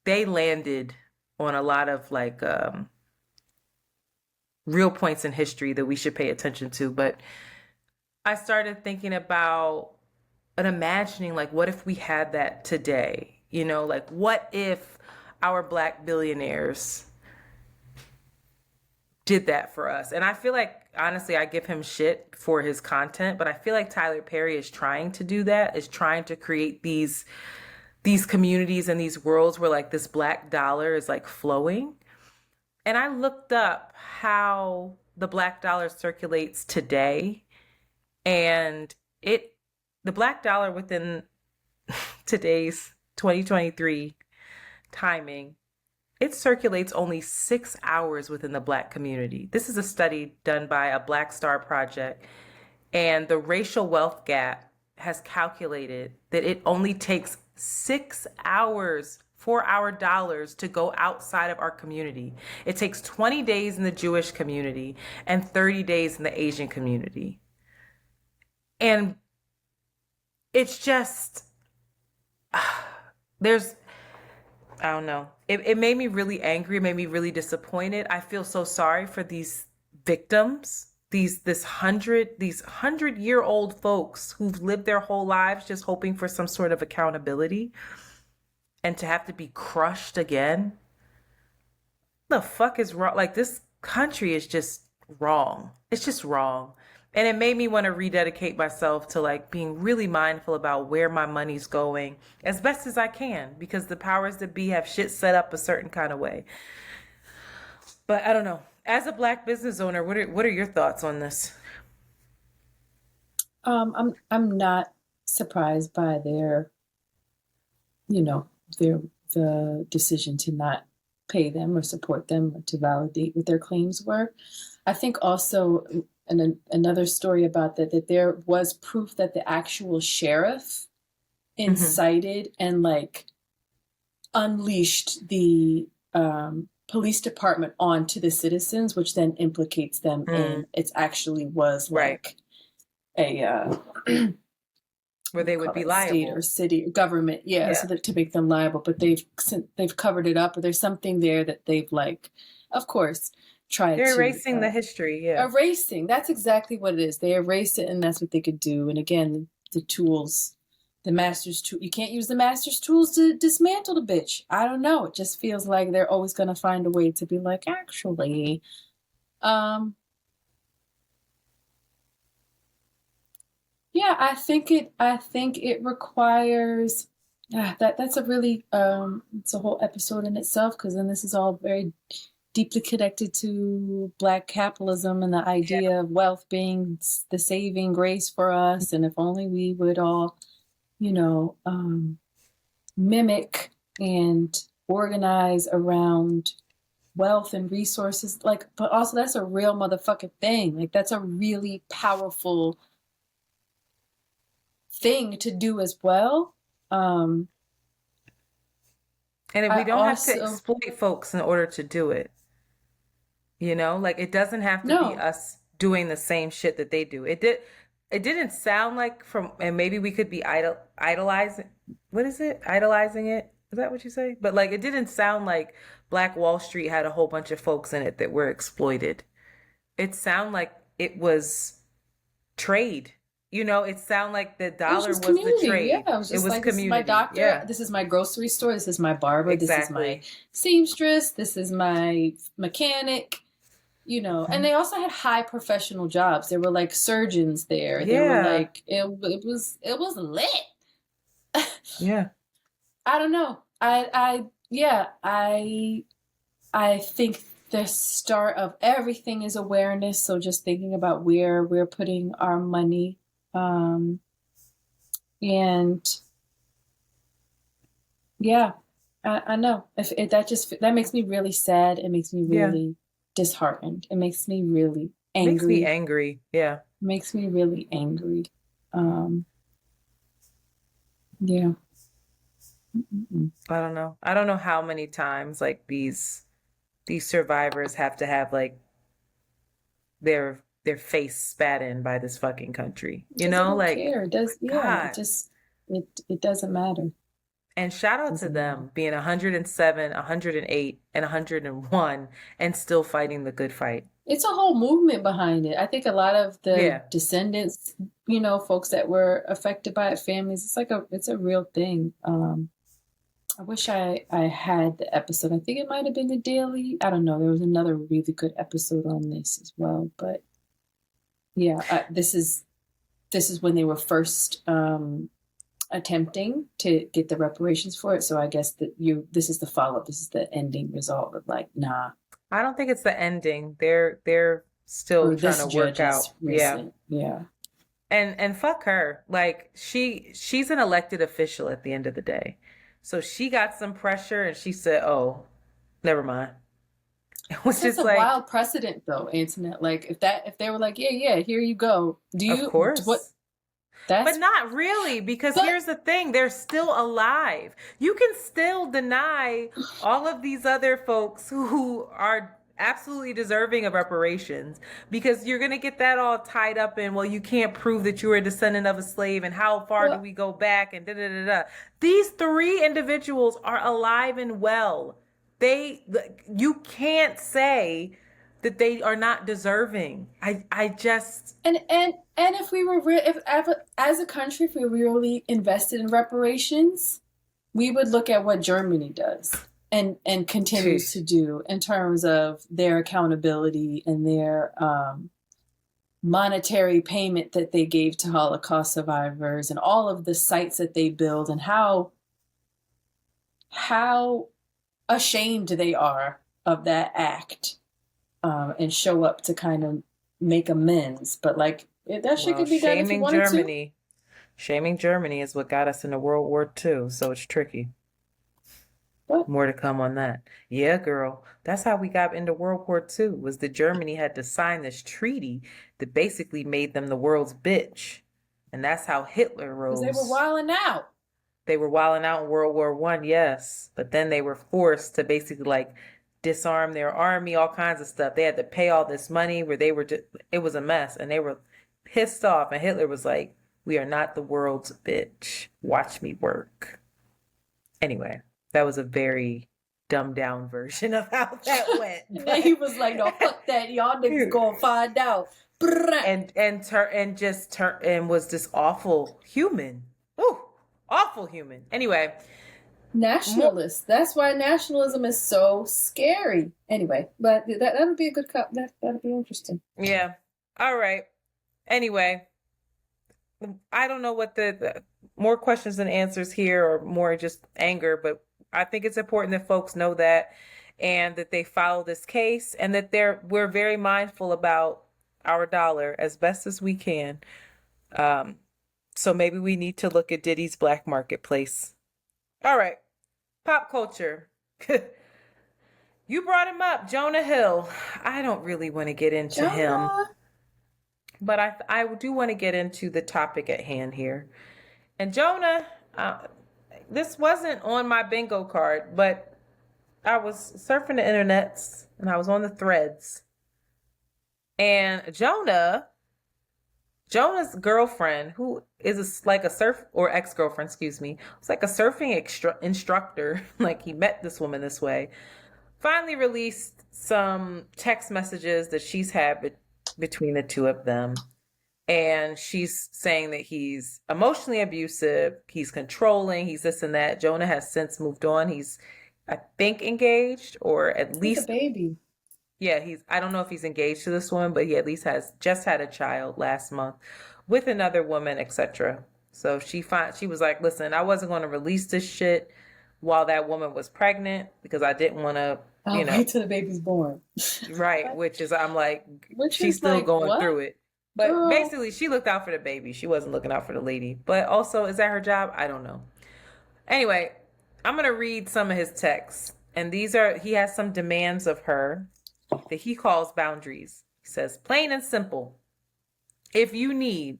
landed on a lot of like real points in history that we should pay attention to. But I started thinking about and imagining, like, what if we had that today? Like, what if our Black billionaires did that for us? And I feel like, honestly, I give him shit for his content, but I feel like Tyler Perry is trying to do that, is trying to create these communities and these worlds where like this Black dollar is like flowing. And I looked up how the Black dollar circulates today, and the Black dollar within today's 2023 timing, it circulates only 6 hours within the Black community. This is a study done by a Black Star Project, and the racial wealth gap has calculated that it only takes 6 hours for our dollars to go outside of our community. It takes 20 days in the Jewish community and 30 days in the Asian community. And it's just, I don't know. It made me really angry. It made me really disappointed. I feel so sorry for these victims, these 100-year-old folks who've lived their whole lives just hoping for some sort of accountability, and to have to be crushed again. The fuck is wrong? Like, this country is just wrong. It's just wrong. And it made me want to rededicate myself to like being really mindful about where my money's going as best as I can, because the powers that be have shit set up a certain kind of way. But I don't know. As a Black business owner, what are your thoughts on this? I'm not surprised by the decision to not pay them or support them, or to validate what their claims were. I think also, and another story about that there was proof that the actual sheriff incited and like unleashed the police department onto the citizens, which then implicates them in it actually was like a where they would call be it state or liable. city or government, yeah, Yeah. so that to make them liable, but they've covered it up, or there's something there that they've like, of course, tried They're to erasing the history. Yeah. erasing. That's exactly what it is. They erase it, and that's what they could do. And again, the tools, the master's tool. You can't use the master's tools to dismantle the bitch. I don't know. It just feels like they're always going to find a way to be like, actually, um, yeah, I think it requires that's a really it's a whole episode in itself, because then this is all very deeply connected to Black capitalism and the idea of wealth being the saving grace for us. And if only we would all, mimic and organize around wealth and resources, like, but also that's a real motherfucking thing. Like, that's a really powerful thing to do as well. And if we I don't have to also exploit folks in order to do it, like it doesn't have to be no, us doing the same shit that they do. It didn't sound like and maybe we could be idolizing. What is it? Idolizing it? Is that what you say? But like, it didn't sound like Black Wall Street had a whole bunch of folks in it that were exploited. It sounded like it was trade. It sounded like the it was dollar just was the community. Yeah, trade. it was It just was like, this is my community. doctor, Yeah, this is my grocery store, this is my barber, this is my exactly. seamstress, this is my mechanic. And they also had high professional jobs. There were like surgeons there. There were Yeah, like it was lit. yeah. I don't know. Yeah, I think the start of everything is awareness. So just thinking about where we're putting our money, and yeah, I know. If that makes me really sad. It makes me Yeah. really disheartened. It makes me really Makes me angry. angry. Yeah. Makes me really angry. Um, yeah. Mm-mm. I don't know. I don't know how many times like these survivors have to have like their face spat in by this fucking country. Because they don't Like care. It does, yeah. God. It doesn't matter. And shout It out to doesn't matter. them being 107, 108, and 101 and still fighting the good fight. It's a whole movement behind it. I think a lot of the Yeah. descendants, folks that were affected by it, families, it's a real thing. I wish I had the episode. I think it might have been the Daily. I don't know. There was another really good episode on this as well. But yeah, this is when they were first attempting to get the reparations for it. So I guess this is the follow-up. This is the ending result of like, nah. I don't think it's the ending. They're still Or trying this to work judge's out. Yeah. recent. Yeah. And fuck her. Like she's an elected official at the end of the day. So she got some pressure and she said, "Oh, never mind." It was That's just a like, wild precedent though, Antoinette. Like if they were like, yeah, here you go. of course. That's But not really, because but here's the thing, they're still alive. You can still deny all of these other folks who are absolutely deserving of reparations, because you're going to get that all tied up in, well, you can't prove that you were a descendant of a slave and how far do well, we go back and da da da da. These three individuals are alive and well. You can't say that they are not deserving. I just and if we were if as a country, if we really invested in reparations, we would look at what Germany does and continues to do in terms of their accountability and their monetary payment that they gave to Holocaust survivors and all of the sites that they build, and how ashamed they are of that act, and show up to kind of make amends. But like, that shit could be done if you wanted to. Shaming Germany is what got us into World War II, so it's tricky. What? More to come on that. Yeah, girl. That's how we got into World War II, was that Germany had to sign this treaty that basically made them the world's bitch. And that's how Hitler rose. Because they were wilding out. They were wilding out in World War I, yes. But then they were forced to basically like disarm their army, all kinds of stuff. They had to pay all this money where they were just, it was a mess. And they were pissed off. And Hitler was like, We are not the world's bitch. Watch me work. Anyway, that was a very dumbed down version of how that went. And then he was like, no, fuck that. Y'all niggas gonna find out. And was this awful human. Ooh, awful human. Anyway. Nationalist. That's why nationalism is so scary. Anyway, but that would be a good cup. That'd be interesting. Yeah. All right. Anyway, I don't know what the more questions than answers here, or more just anger, but I think it's important that folks know that, and that they follow this case, and that we're very mindful about our dollar as best as we can. So maybe we need to look at Diddy's black marketplace. All right. Pop culture. You brought him up, Jonah Hill. I don't really want to get into him, but I do want to get into the topic at hand here. And Jonah, this wasn't on my bingo card, but I was surfing the internets and I was on the threads. And Jonah's girlfriend, who is like a surf, or ex-girlfriend, excuse me, was like a surfing instructor. Like, he met this woman this way. Finally released some text messages that she's had between the two of them. And she's saying that he's emotionally abusive, he's controlling, he's this and that. Jonah has since moved on. He's, I think, engaged, or at least a baby. Yeah, I don't know if he's engaged to this woman, but he at least has just had a child last month with another woman, etc. So she was like, listen, I wasn't going to release this shit while that woman was pregnant, because I didn't want to, wait till the baby's born. Right, which is, I'm like, she's still like, going through it. But basically, she looked out for the baby. She wasn't looking out for the lady. But also, is that her job? I don't know. Anyway, I'm going to read some of his texts. And he has some demands of her that he calls boundaries. He says, plain and simple, if you need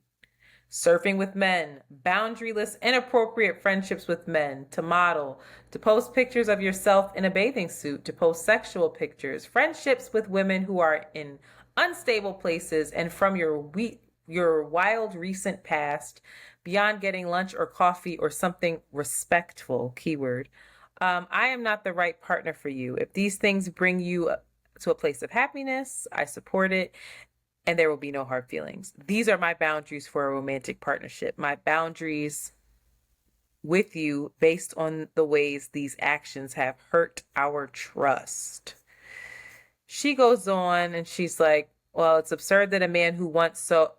surfing with men, boundaryless, inappropriate friendships with men, to model, to post pictures of yourself in a bathing suit, to post sexual pictures, friendships with women who are in unstable places, and from your wild recent past, beyond getting lunch or coffee or something respectful, keyword, I am not the right partner for you. If these things bring you to a place of happiness, I support it, and there will be no hard feelings. These are my boundaries for a romantic partnership. My boundaries with you based on the ways these actions have hurt our trust. She goes on and she's like, well, it's absurd that a man who once so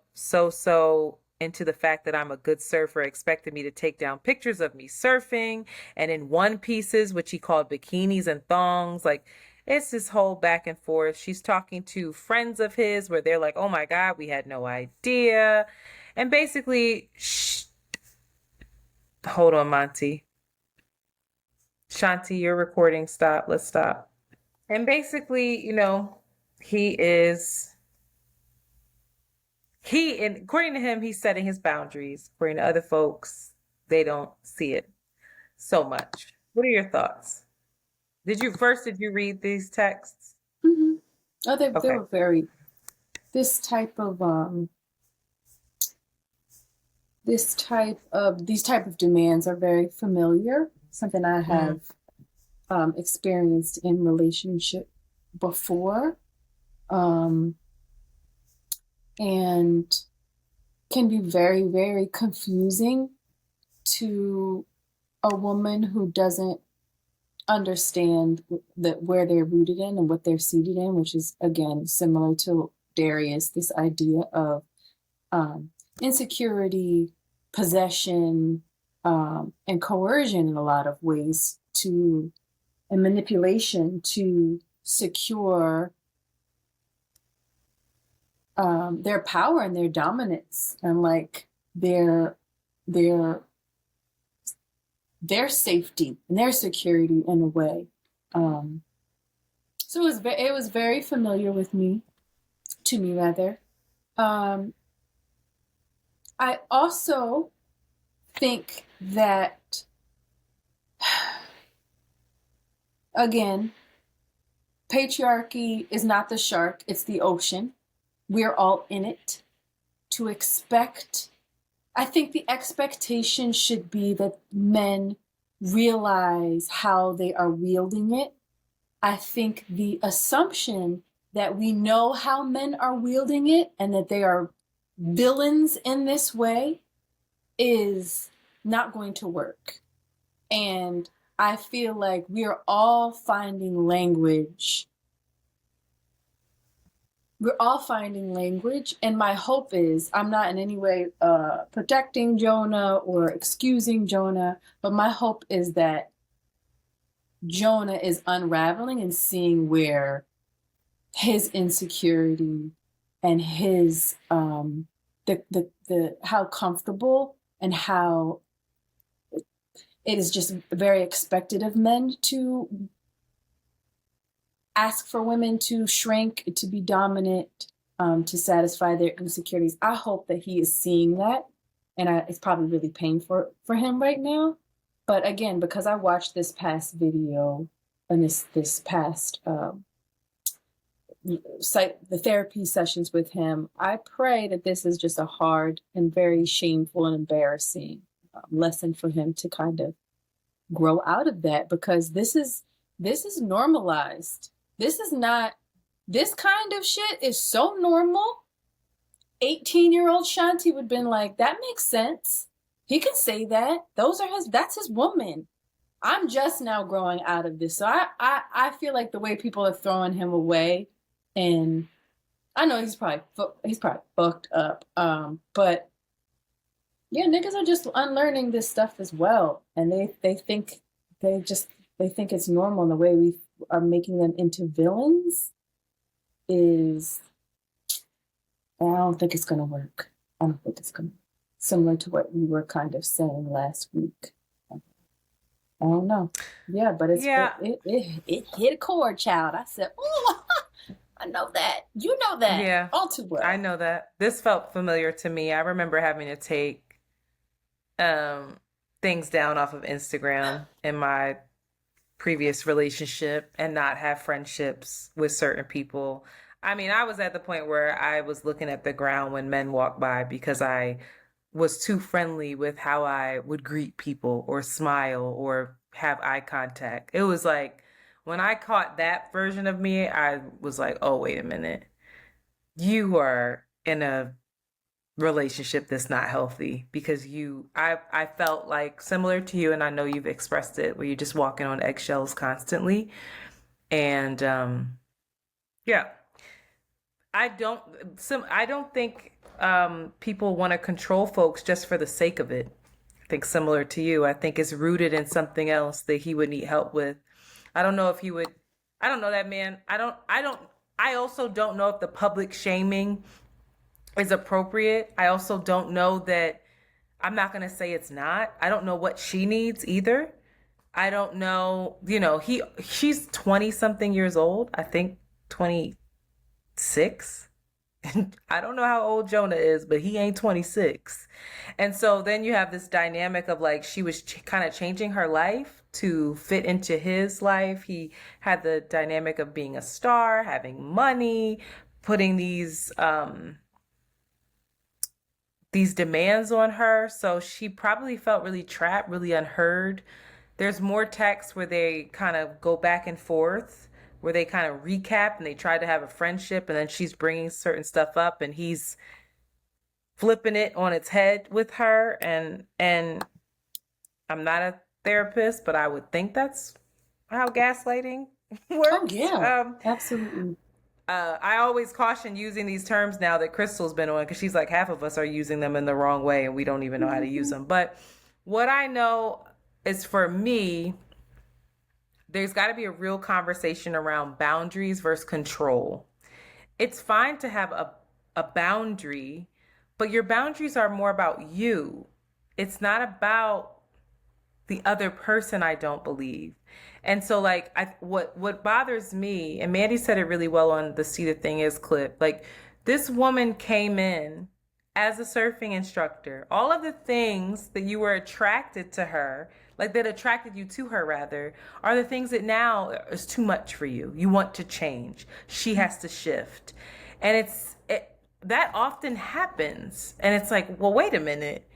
into the fact that I'm a good surfer expected me to take down pictures of me surfing and in one pieces, which he called bikinis and thongs. Like, it's this whole back and forth. She's talking to friends of his where they're like, oh my God, we had no idea. And basically, hold on, Monty. Shanti, you're recording. Stop. Let's stop. And basically, and according to him, he's setting his boundaries. According to other folks, they don't see it so much. What are your thoughts? Did you read these texts? Mm-hmm. Oh, they were very, these type of demands are very familiar. Something I have experienced in relationship before, and can be very, very confusing to a woman who doesn't understand where they're rooted in and what they're seated in, which is, again, similar to Darrius, this idea of insecurity, possession, and coercion in a lot of ways, and manipulation to secure their power and their dominance, and like their safety and their security in a way. So it was very familiar to me rather. I also think that, again, patriarchy is not the shark, it's the ocean. We're all in it. To expect I think the expectation should be that men realize how they are wielding it. I think the assumption that we know how men are wielding it and that they are villains in this way is not going to work. And I feel like we are all finding language. We're all finding language. And my hope is, I'm not in any way protecting Jonah or excusing Jonah, but my hope is that Jonah is unraveling and seeing where his insecurity and his the how comfortable and how it is just very expected of men to ask for women to shrink, to be dominant, to satisfy their insecurities. I hope that he is seeing that, and it's probably really painful for him right now. But again, because I watched this past video and this past the therapy sessions with him, I pray that this is just a hard and very shameful and embarrassing lesson for him to kind of grow out of that, because this is normalized. This is not, this kind of shit is so normal. 18-year-old Shanti would have been like, that makes sense. He can say that. That's his woman. I'm just now growing out of this. So I feel like the way people are throwing him away, and I know he's probably fucked up. But yeah, niggas are just unlearning this stuff as well. And they think it's normal, and the way we are making them into villains is, I don't think it's gonna work. I don't think it's gonna, similar to what we were kind of saying last week. I don't know. Yeah, but it hit a chord, child. I said, oh, I know that. You know that. Yeah, all too well. I know that. This felt familiar to me. I remember having to take things down off of Instagram in my previous relationship and not have friendships with certain people. I mean, I was at the point where I was looking at the ground when men walked by because I was too friendly with how I would greet people or smile or have eye contact. It was like, when I caught that version of me, I was like, oh, wait a minute. You are in a relationship that's not healthy, because I felt like, similar to you, and I know you've expressed it, where you're just walking on eggshells constantly. And yeah, I don't think people want to control folks just for the sake of it. I think, similar to you, I think it's rooted in something else that he would need help with. I don't know if he would. I don't know that man. I also don't know if the public shaming is appropriate. I also don't know that, I'm not going to say it's not. I don't know what she needs either. I don't know, she's 20 something years old. I think 26. I don't know how old Jonah is, but he ain't 26. And so then you have this dynamic of like, she was kind of changing her life to fit into his life. He had the dynamic of being a star, having money, putting these demands on her. So she probably felt really trapped, really unheard. There's more texts where they kind of go back and forth, where they kind of recap and they try to have a friendship, and then she's bringing certain stuff up and he's flipping it on its head with her. And I'm not a therapist, but I would think that's how gaslighting works. Oh yeah, absolutely. I always caution using these terms now that Crystal's been on, because she's like, half of us are using them in the wrong way and we don't even know how to use them. But what I know is, for me, there's got to be a real conversation around boundaries versus control. It's fine to have a boundary, but your boundaries are more about you. It's not about the other person, I don't believe. And so like, what bothers me, and Mandy said it really well on the See the Thing Is clip, like, this woman came in as a surfing instructor. All of the things that you were attracted to her, like that attracted you to her rather, are the things that now is too much for you. You want to change. She has to shift. And that often happens. And it's like, well, wait a minute.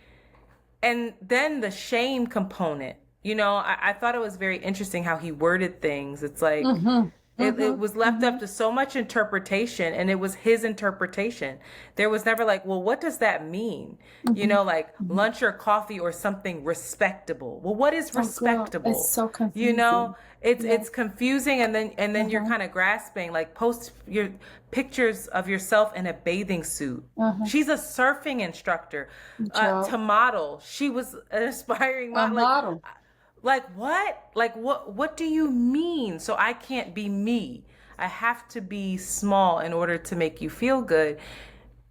And then the shame component, you know, I thought it was very interesting how he worded things. It's like Mm-hmm. it Mm-hmm. was left Mm-hmm. up to so much interpretation, and it was his interpretation. There was never like, well, what does that mean? You Mm-hmm. know, like Mm-hmm. lunch or coffee or something respectable. Well, what is Oh, girl, it's respectable? so You know, confusing. it's Yes. confusing, and then you're Uh-huh. kind of grasping, like post your pictures of yourself in a bathing suit. Uh-huh. She's a surfing instructor. Child. To model, she was an aspiring A model. model. Like what? Like what do you mean? So I can't be me. I have to be small in order to make you feel good.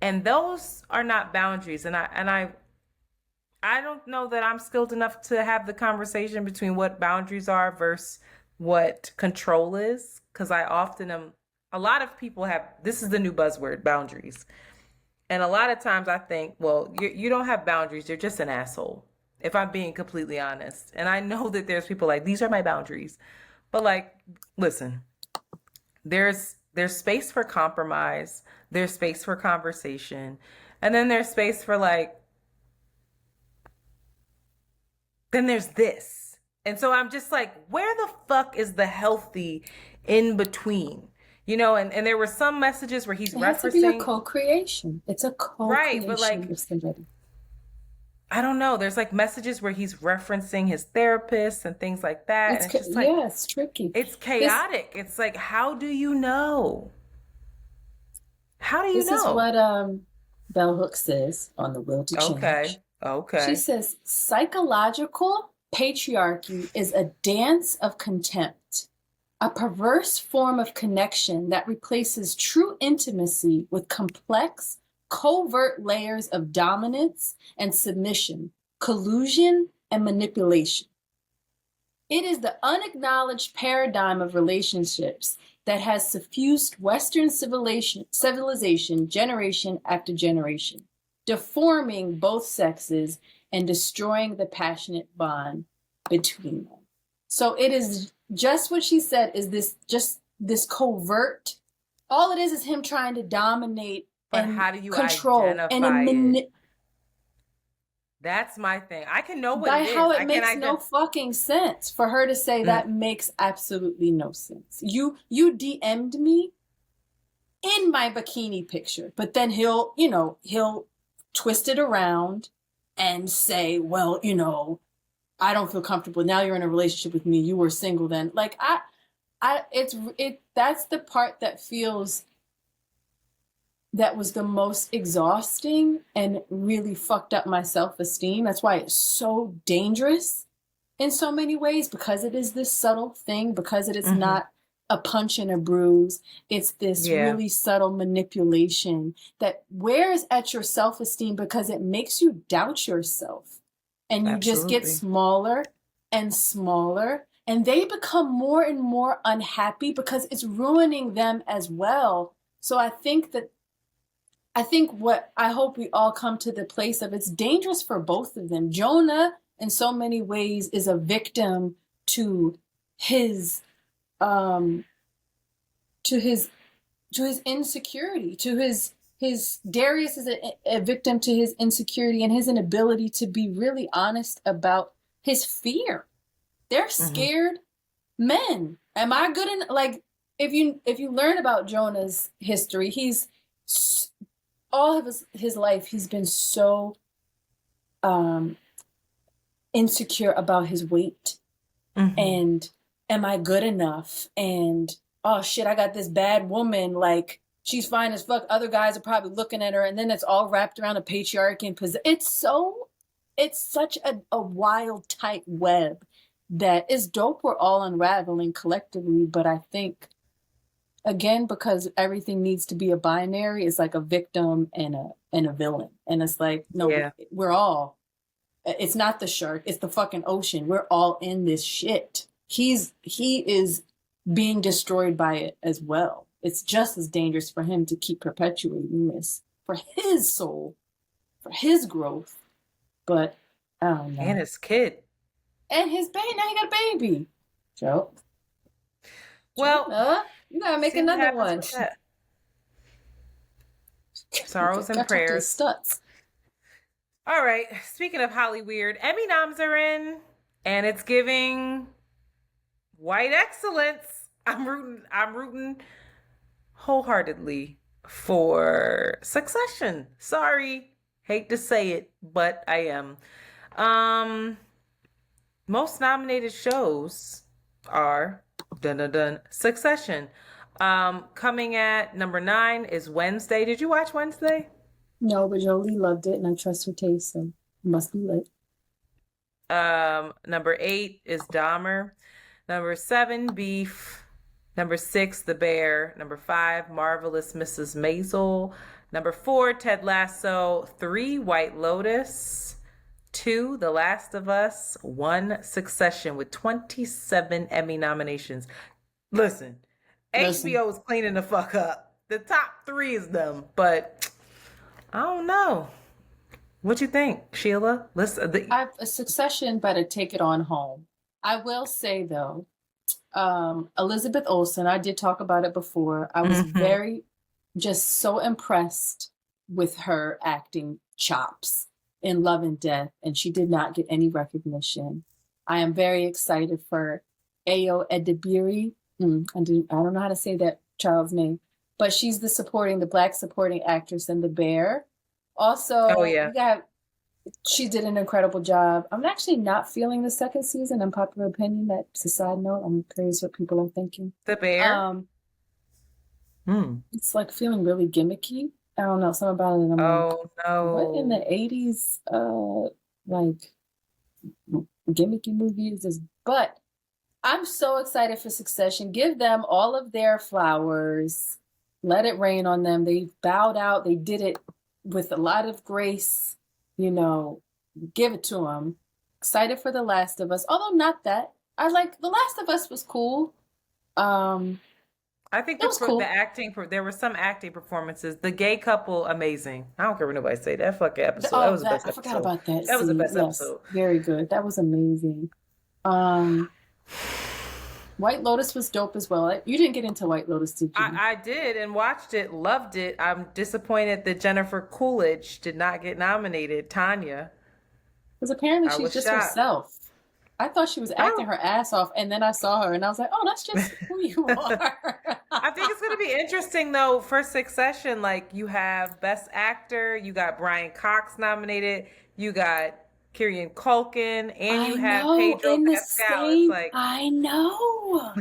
And those are not boundaries. I don't know that I'm skilled enough to have the conversation between what boundaries are versus what control is. Cause I often am, a lot of people have, this is the new buzzword, boundaries. And a lot of times I think, well, you don't have boundaries. You're just an asshole, if I'm being completely honest. And I know that there's people like, these are my boundaries. But like, listen, there's space for compromise. There's space for conversation. And then there's space for like, then there's this. And so I'm just like, where the fuck is the healthy in between? You know, and there were some messages where he's It has to be a referencing, co-creation. It's a right, but co-creation like, with somebody. I don't know. There's like messages where he's referencing his therapist and things like that. And it's just like, Yeah, it's tricky. it's This chaotic. It's like, how do you know? How do you this is know? what Bell Hooks says on The Will to Okay. Change. She Okay. says psychological patriarchy is a dance of contempt, a perverse form of connection that replaces true intimacy with complex, covert layers of dominance and submission, collusion and manipulation. It is the unacknowledged paradigm of relationships that has suffused Western civilization generation after generation, deforming both sexes and destroying the passionate bond between them. So it is just what she said, is this covert. All it is him trying to dominate But and how do you control identify it? That's my thing. I can know what by it how is. it I can makes no identify. fucking sense for her to say that makes absolutely no sense. You DM'd me in my bikini picture, but then he'll twist it around and say, well, I don't feel comfortable. Now you're in a relationship with me. You were single then. Like that's the part that feels that was the most exhausting and really fucked up my self-esteem. That's why it's so dangerous in so many ways, because it is this subtle thing, because it is not a punch and a bruise. It's this Yeah. really subtle manipulation that wears at your self-esteem because it makes you doubt yourself. And you just get Absolutely. smaller and smaller. And they become more and more unhappy because it's ruining them as well. So I think what I hope we all come to the place of, it's dangerous for both of them. Jonah, in so many ways, is a victim to his um to his insecurity, to his Darrius is a victim to his insecurity and his inability to be really honest about his fear. They're scared men. Am I good in, like, if you learn about Jonah's history, he's all of his life he's been so insecure about his weight and am I good enough, and oh shit, I got this bad woman, like she's fine as fuck, other guys are probably looking at her, and then it's all wrapped around a patriarchy and it's such a wild tight web that is dope we're all unraveling collectively. But I think, again, because everything needs to be a binary, it's like a victim and a villain. And it's like, no, Yeah. we're all, it's not the shark, it's the fucking ocean. We're all in this shit. He is being destroyed by it as well. It's just as dangerous for him to keep perpetuating this for his soul, for his growth. But I don't know. And his kid. And his baby, now he got a baby. Joe. Well, You gotta make see what another happens one. with that. Sorrows and Got to talk to his prayers. studs. All right. Speaking of Holly Weird, Emmy noms are in, and it's giving white excellence. I'm rooting wholeheartedly for Succession. Sorry, hate to say it, but I am. Um, Most nominated shows are dun dun dun Succession. Coming at number 9 is Wednesday. Did you watch Wednesday? No, but Jolie loved it, and I trust her taste, so it must be lit. Number 8 is Dahmer. Number 7, Beef. Number 6, The Bear. Number 5, Marvelous Mrs. Maisel. Number 4, Ted Lasso. 3, White Lotus. 2, The Last of Us. 1, Succession with 27 Emmy nominations. Listen, Listen, HBO is cleaning the fuck up. The top 3 is them, but I don't know. What you think, Sheila? Listen, a Succession better take it on home. I will say though, Elizabeth Olsen, I did talk about it before. I was very, just so impressed with her acting chops in Love and Death, and she did not get any recognition. I am very excited for Ayo Edebiri. I don't know how to say that child's name, but she's the black supporting actress in The Bear. Also, oh yeah, she did an incredible job. I'm actually not feeling the second season. In popular opinion, that's a side note. I'm curious what people are thinking. The Bear. It's like feeling really gimmicky. I don't know, something about it. And I'm Oh no. what in the 80s, like gimmicky movies is, but I'm so excited for Succession. Give them all of their flowers. Let it rain on them. They bowed out. They did it with a lot of grace. Give it to them. Excited for The Last of Us. Although not that. I like The Last of Us was cool. I think It was cool. the acting there were some acting performances. The gay couple, amazing. I don't care what nobody say. That fucking episode. That was the best I forgot episode. about that. That was the scene. best Yes, episode. very good. That was amazing. White Lotus was dope as well. You didn't get into White Lotus, did you? I did and watched it, loved it. I'm disappointed that Jennifer Coolidge did not get nominated. Tanya. Because apparently I she's was just shocked. herself. I thought she was acting her ass off, and then I saw her, and I was like, oh, that's just who you are. I think it's going to be interesting, though, for Succession. Like, you have Best Actor, you got Brian Cox nominated, you got Kieran Culkin, and you have Pedro Pascal. It's like, I know.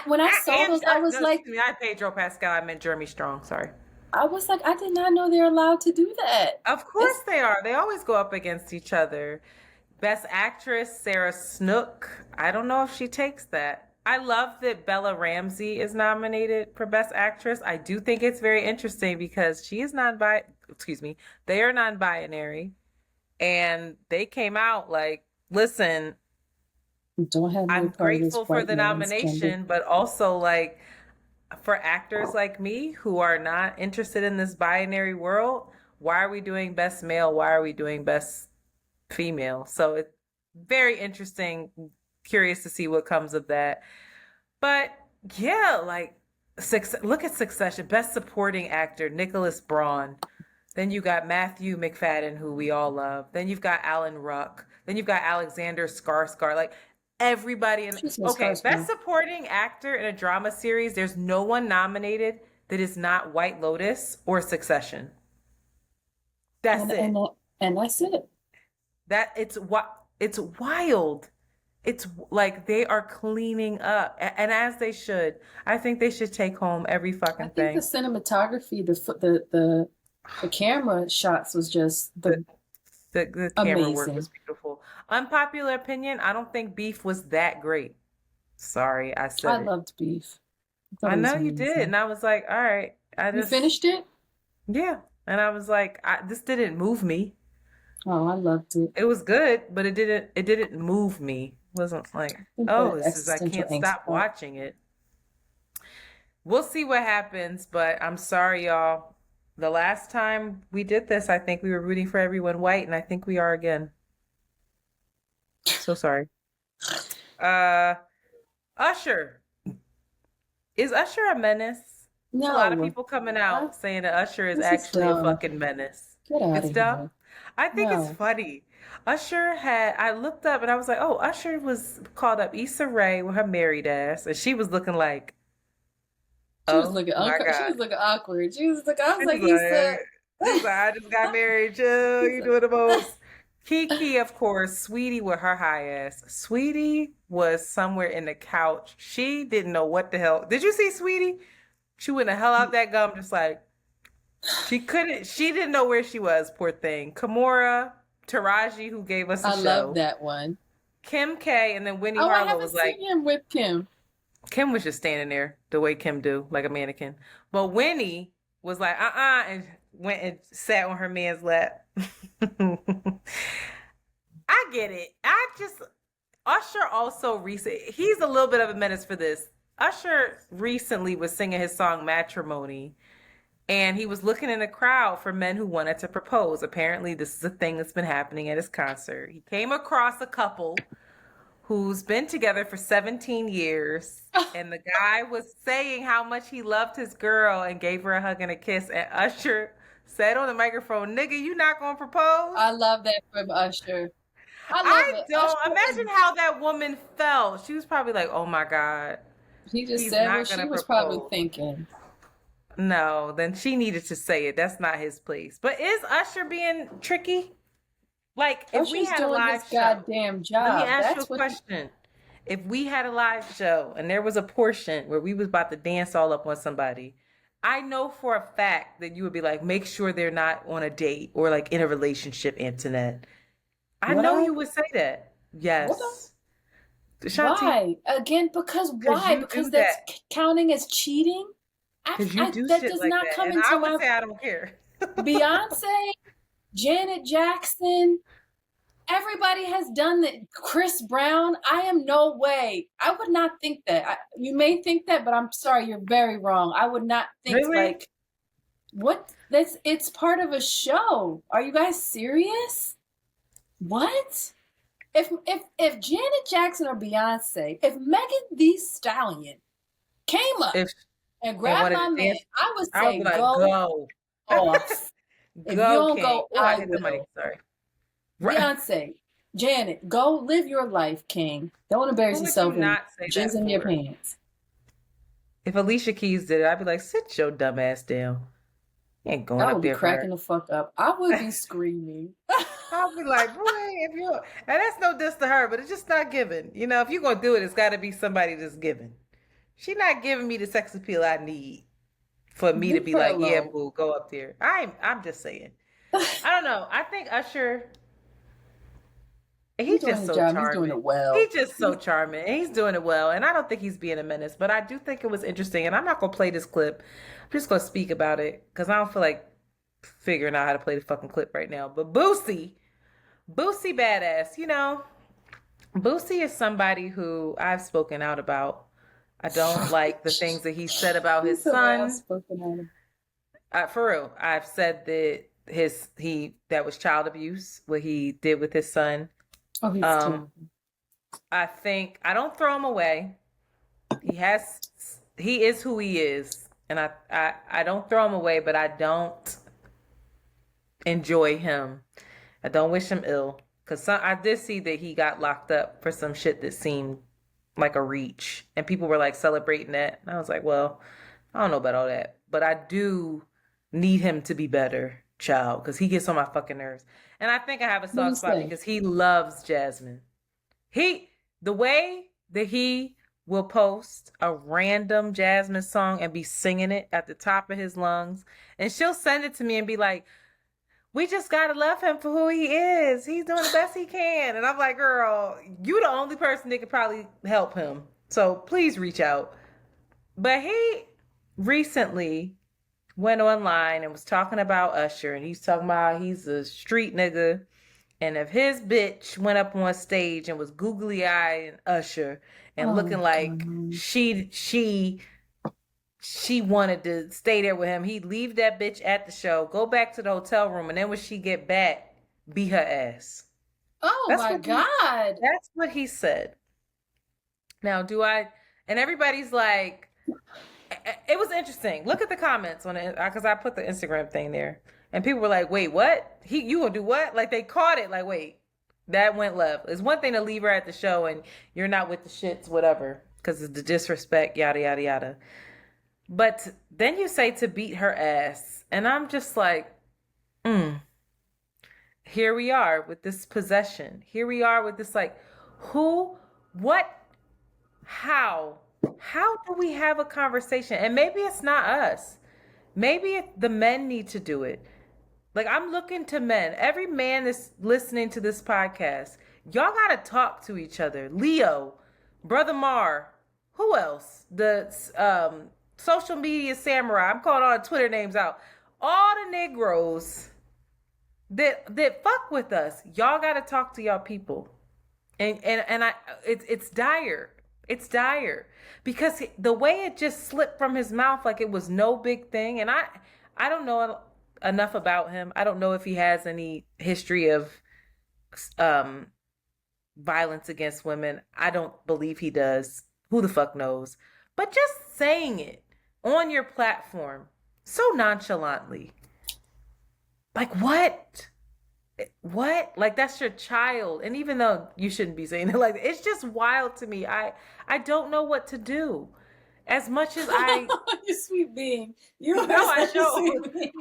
When I saw those, I was like, not Pedro Pascal, I meant Jeremy Strong, sorry. I was like, I did not know they're allowed to do that. Of course they are. They always go up against each other. Best Actress, Sarah Snook. I don't know if she takes that. I love that Bella Ramsey is nominated for Best Actress. I do think it's very interesting because she is they are non-binary. And they came out like, listen, I'm grateful for the nomination, but also like for actors like me who are not interested in this binary world, why are we doing Best Male? Why are we doing Best Female? So it's very interesting, curious to see what comes of that. But yeah, like look at Succession. Best Supporting Actor, Nicholas Braun. Then you got Matthew McFadden, who we all love. Then you've got Alan Ruck. Then you've got Alexander Skarsgård. Like everybody Best Supporting Actor in a drama series, there's no one nominated that is not White Lotus or Succession. That's it. And that's it. It's wild. It's like they are cleaning up, and as they should. I think they should take home every fucking thing. The cinematography, the camera shots was just the camera work was beautiful. Unpopular opinion, I don't think Beef was that great. Sorry, I said I loved Beef. I know you did, and I was like, all right. You finished it? Yeah, and I was like, this didn't move me. Oh, I loved it. It was good, but it didn't move me. It wasn't like, I can't stop watching it. We'll see what happens, but I'm sorry, y'all. The last time we did this, I think we were rooting for everyone white, and I think we are again. So sorry. Usher. Is Usher a menace? No. A lot of people coming out saying that Usher is actually a fucking menace. Get out it's of dumb. here. I think it's No. funny. Usher had, I looked up and I was like, oh, Usher was called up Issa Rae with her married ass, and she was looking like, oh my She God. was looking awkward. She was like, I was She's like, like, Issa. she's like, I just got married, Joe. You Issa. doing the most. Kiki, of course, Sweetie with her high ass. Sweetie was somewhere in the couch. She didn't know what the hell. Did you see Sweetie? She went the hell out that gum, just like she didn't know where she was, poor thing. Kimora, Taraji, who gave us a I love show, that one. Kim K, and then Winnie Oh, I Harlow haven't was like, seen him with Kim. Kim was just standing there the way Kim do, like a mannequin. But Winnie was like, and went and sat on her man's lap. I get it. Usher also he's a little bit of a menace for this. Usher recently was singing his song Matrimony, and he was looking in the crowd for men who wanted to propose. Apparently, this is a thing that's been happening at his concert. He came across a couple who's been together for 17 years. And the guy was saying how much he loved his girl and gave her a hug and a kiss. And Usher said on the microphone, nigga, you not gonna propose? I love that from Usher. I love I it. don't Usher is, imagine how that woman felt. She was probably like, oh my God, he just he's said what not she gonna was probably propose. thinking. No, then she needed to say it. That's not his place. But is Usher being tricky? Like, if we Usher's had a doing live his show, goddamn let me job. ask you a That's what question. If we had a live show and there was a portion where we was about to dance all up on somebody, I know for a fact that you would be like, make sure they're not on a date or like in a relationship, Antoinette. I would know I? you would say that. Would I? Yes. Shanti, Why? Again, because because why? you Because do that's that. counting as cheating? Because you do That shit does like not that. come And I into would my say I don't care. Beyonce, Janet Jackson. Everybody has done that. Chris Brown. I am no way. I would not think that. You may think that, but I'm sorry, you're very wrong. I would not think Really? like what. That's it's part of a show. Are you guys serious? What? If Janet Jackson or Beyonce, if Megan Thee Stallion came up If and and grabbed wanted my to man, dance, I would I would be say like, go go. off. If you Go, don't King. go, Oh, I I hit the mic. will. Sorry. Right. Beyonce, Janet, go live your life, King. Don't embarrass Who would you yourself and not say jizz that in your for? pants. If Alicia Keys did it, I'd be like, sit your dumb ass down. You ain't going I up would be there for cracking her. the fuck up. I would be screaming. I'll be like, boy, if you and that's no diss to her, but it's just not given. You know, if you're gonna do it, it's gotta be somebody that's given. She not giving me the sex appeal I need for me to Leave be her like, yeah, alone. boo, go up there. I'm just saying. I don't know. I think Usher, He's he's doing just his so job. He's doing charming. it well. He's just so charming. And he's doing it well. And I don't think he's being a menace, but I do think it was interesting. And I'm not gonna play this clip. I'm just gonna speak about it because I don't feel like figuring out how to play the fucking clip right now. But Boosie badass, you know. Boosie is somebody who I've spoken out about. I don't like the things that he said about He's his so son. outspoken at him. For real, I've said that that was child abuse what he did with his son. Oh, he's Um, terrible. I think I don't throw him away. He is who he is, and I don't throw him away, but I don't enjoy him. I don't wish him ill because I did see that he got locked up for some shit that seemed like a reach, and people were like celebrating that. And I was like, well, I don't know about all that, but I do need him to be better, child, because he gets on my fucking nerves. And I think I have a What do you soft spot say? because he loves Jasmine. The way that he will post a random Jasmine song and be singing it at the top of his lungs, and she'll send it to me and be like, we just gotta love him for who he is. He's doing the best he can. And I'm like, girl, you the only person that could probably help him. So please reach out. But he recently went online and was talking about Usher, and he's talking about he's a street nigga. And if his bitch went up on stage and was googly eyeing Usher and looking Oh like God. she wanted to stay there with him, he'd leave that bitch at the show, go back to the hotel room, and then when she get back, beat her ass. Oh That's my what he God. that's what he said. Now, and everybody's like, it was interesting. Look at the comments on it because I put the Instagram thing there, and people were like, "Wait, what? You gonna do what?" Like they caught it. Like, wait, that went left. It's one thing to leave her at the show and you're not with the shits, whatever, because it's the disrespect, yada yada yada. But then you say to beat her ass, and I'm just like, here we are with this possession. Here we are with this, like, who, what, how? How do we have a conversation? And maybe it's not us. Maybe the men need to do it. Like, I'm looking to men. Every man that's listening to this podcast, y'all got to talk to each other. Leo, Brother Mar, who else? The social media samurai. I'm calling all the Twitter names out. All the Negroes that fuck with us. Y'all got to talk to y'all people. And it's dire. It's dire because the way it just slipped from his mouth like it was no big thing. And I don't know enough about him. I don't know if he has any history of violence against women. I don't believe he does. Who the fuck knows? But just saying it on your platform so nonchalantly. Like, what? What? Like, that's your child. And even though you shouldn't be saying it, like, it's just wild to me. I don't know what to do. As much as I You sweet being. You know, I show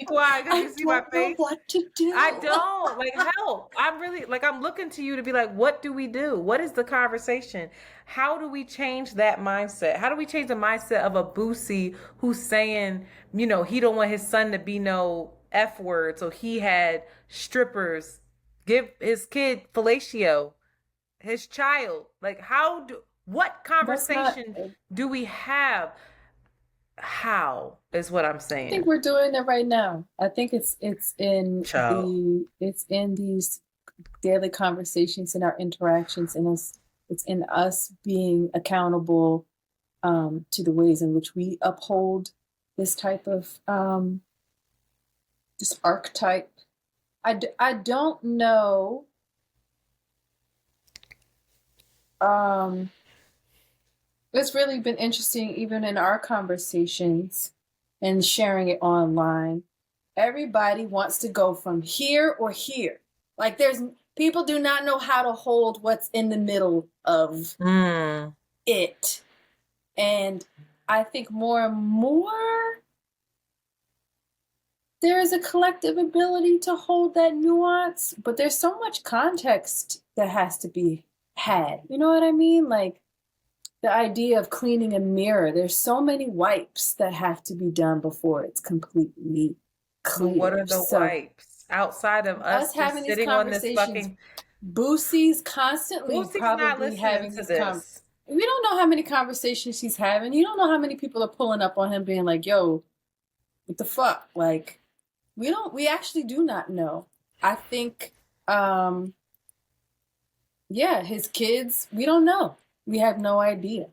why, because you see my face. What to do? I don't. Like, help. I'm really, like, I'm looking to you to be like, what do we do? What is the conversation? How do we change that mindset? How do we change the mindset of a Boosie who's saying, you know, he don't want his son to be no F word, so he had strippers give his kid fellatio, his child. Like, what conversation do we have? How is what I'm saying. I think we're doing it right now. I think it's in these daily conversations and our interactions, and it's in us being accountable to the ways in which we uphold this type of this archetype. I don't know. It's really been interesting, even in our conversations and sharing it online. Everybody wants to go from here or here. Like, people do not know how to hold what's in the middle of it. And I think more and more there is a collective ability to hold that nuance, but there's so much context that has to be had. You know what I mean? Like, the idea of cleaning a mirror, there's so many wipes that have to be done before it's completely clear. What are the wipes outside of us having just sitting on this fucking... Boosie's constantly probably having this conversation. We don't know how many conversations she's having. You don't know how many people are pulling up on him being like, yo, what the fuck? Like, we actually do not know. I think, his kids, we don't know. We have no idea.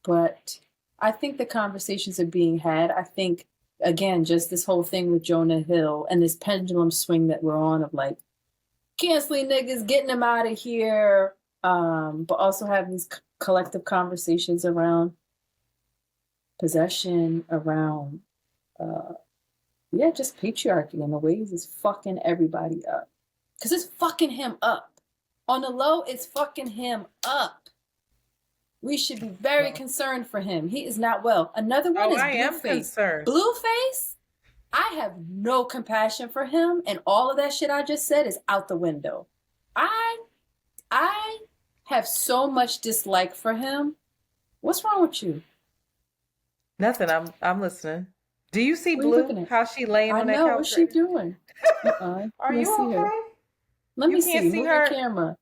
But I think the conversations are being had. I think, again, just this whole thing with Jonah Hill and this pendulum swing that we're on of like canceling niggas, getting them out of here, but also having these collective conversations around possession, around, just patriarchy and the ways it's fucking everybody up. Because it's fucking him up. On the low, it's fucking him up. We should be very concerned for him. He is not well. Another one is Blueface. I am concerned. Blueface, I have no compassion for him, and all of that shit I just said is out the window. I have so much dislike for him. What's wrong with you? Nothing. I'm listening. Do you see Blue? How she laying on that couch? What's she doing? Are you okay? Her. Let me see. Move her camera.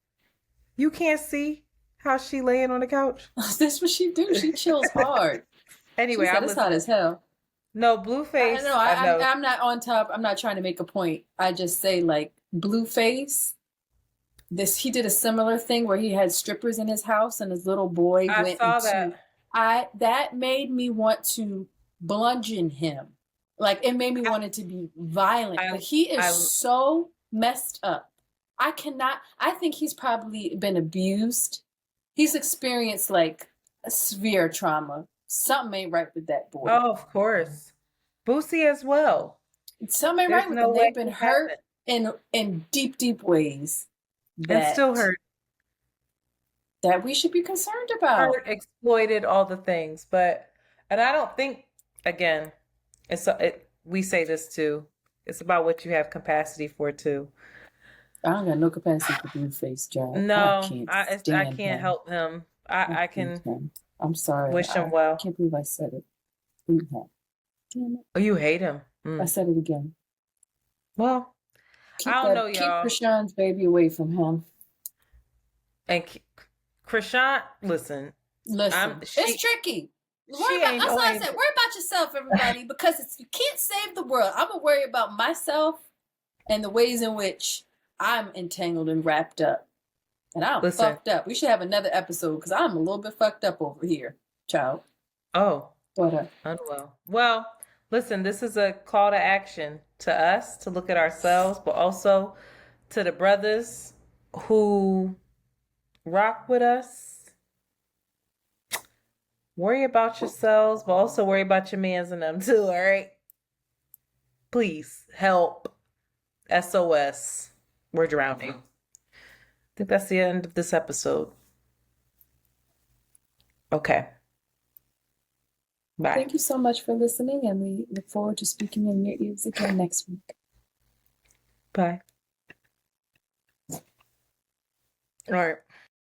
You can't see how she laying on the couch? That's what she do. She chills hard. Anyway, it's hot as hell. No, Blueface. I'm not on top. I'm not trying to make a point. I just say, like, Blueface. He did a similar thing where he had strippers in his house, and his little boy that made me want to bludgeon him. Like, it made me want it to be violent. But he is so messed up. I think he's probably been abused. He's experienced like a severe trauma. Something ain't right with that boy. Oh, of course. Boosie as well. Something ain't There's right with no them. way They've been he hurt hasn't. in deep ways And still that hurt, we should be concerned about. exploited, all the things. But, and I don't think, again, we say this too. It's about what you have capacity for too. I don't got no capacity for Blueface, Joe. I No, can't I stand can't him. help him. I I hate can him. I'm sorry. wish him I well. can't believe I said it. Hate him. Damn it. Oh, you hate him. I said it again. Well, I don't know, Keep y'all. Krishan's baby away from him. And Krishan, listen, Listen, it's tricky. She ain't That's no why I angel. said, worry about yourself, everybody, because you can't save the world. I'm gonna worry about myself and the ways in which I'm entangled and wrapped up. And I'm fucked up. We should have another episode because I'm a little bit fucked up over here, child. Oh, But unwell. Well, listen, this is a call to action to us to look at ourselves, but also to the brothers who rock with us. Worry about yourselves, but also worry about your mans and them too, all right? Please help. SOS. We're drowning. I think that's the end of this episode. Okay. Bye. Thank you so much for listening, and we look forward to speaking in your ears again next week. Bye. All right.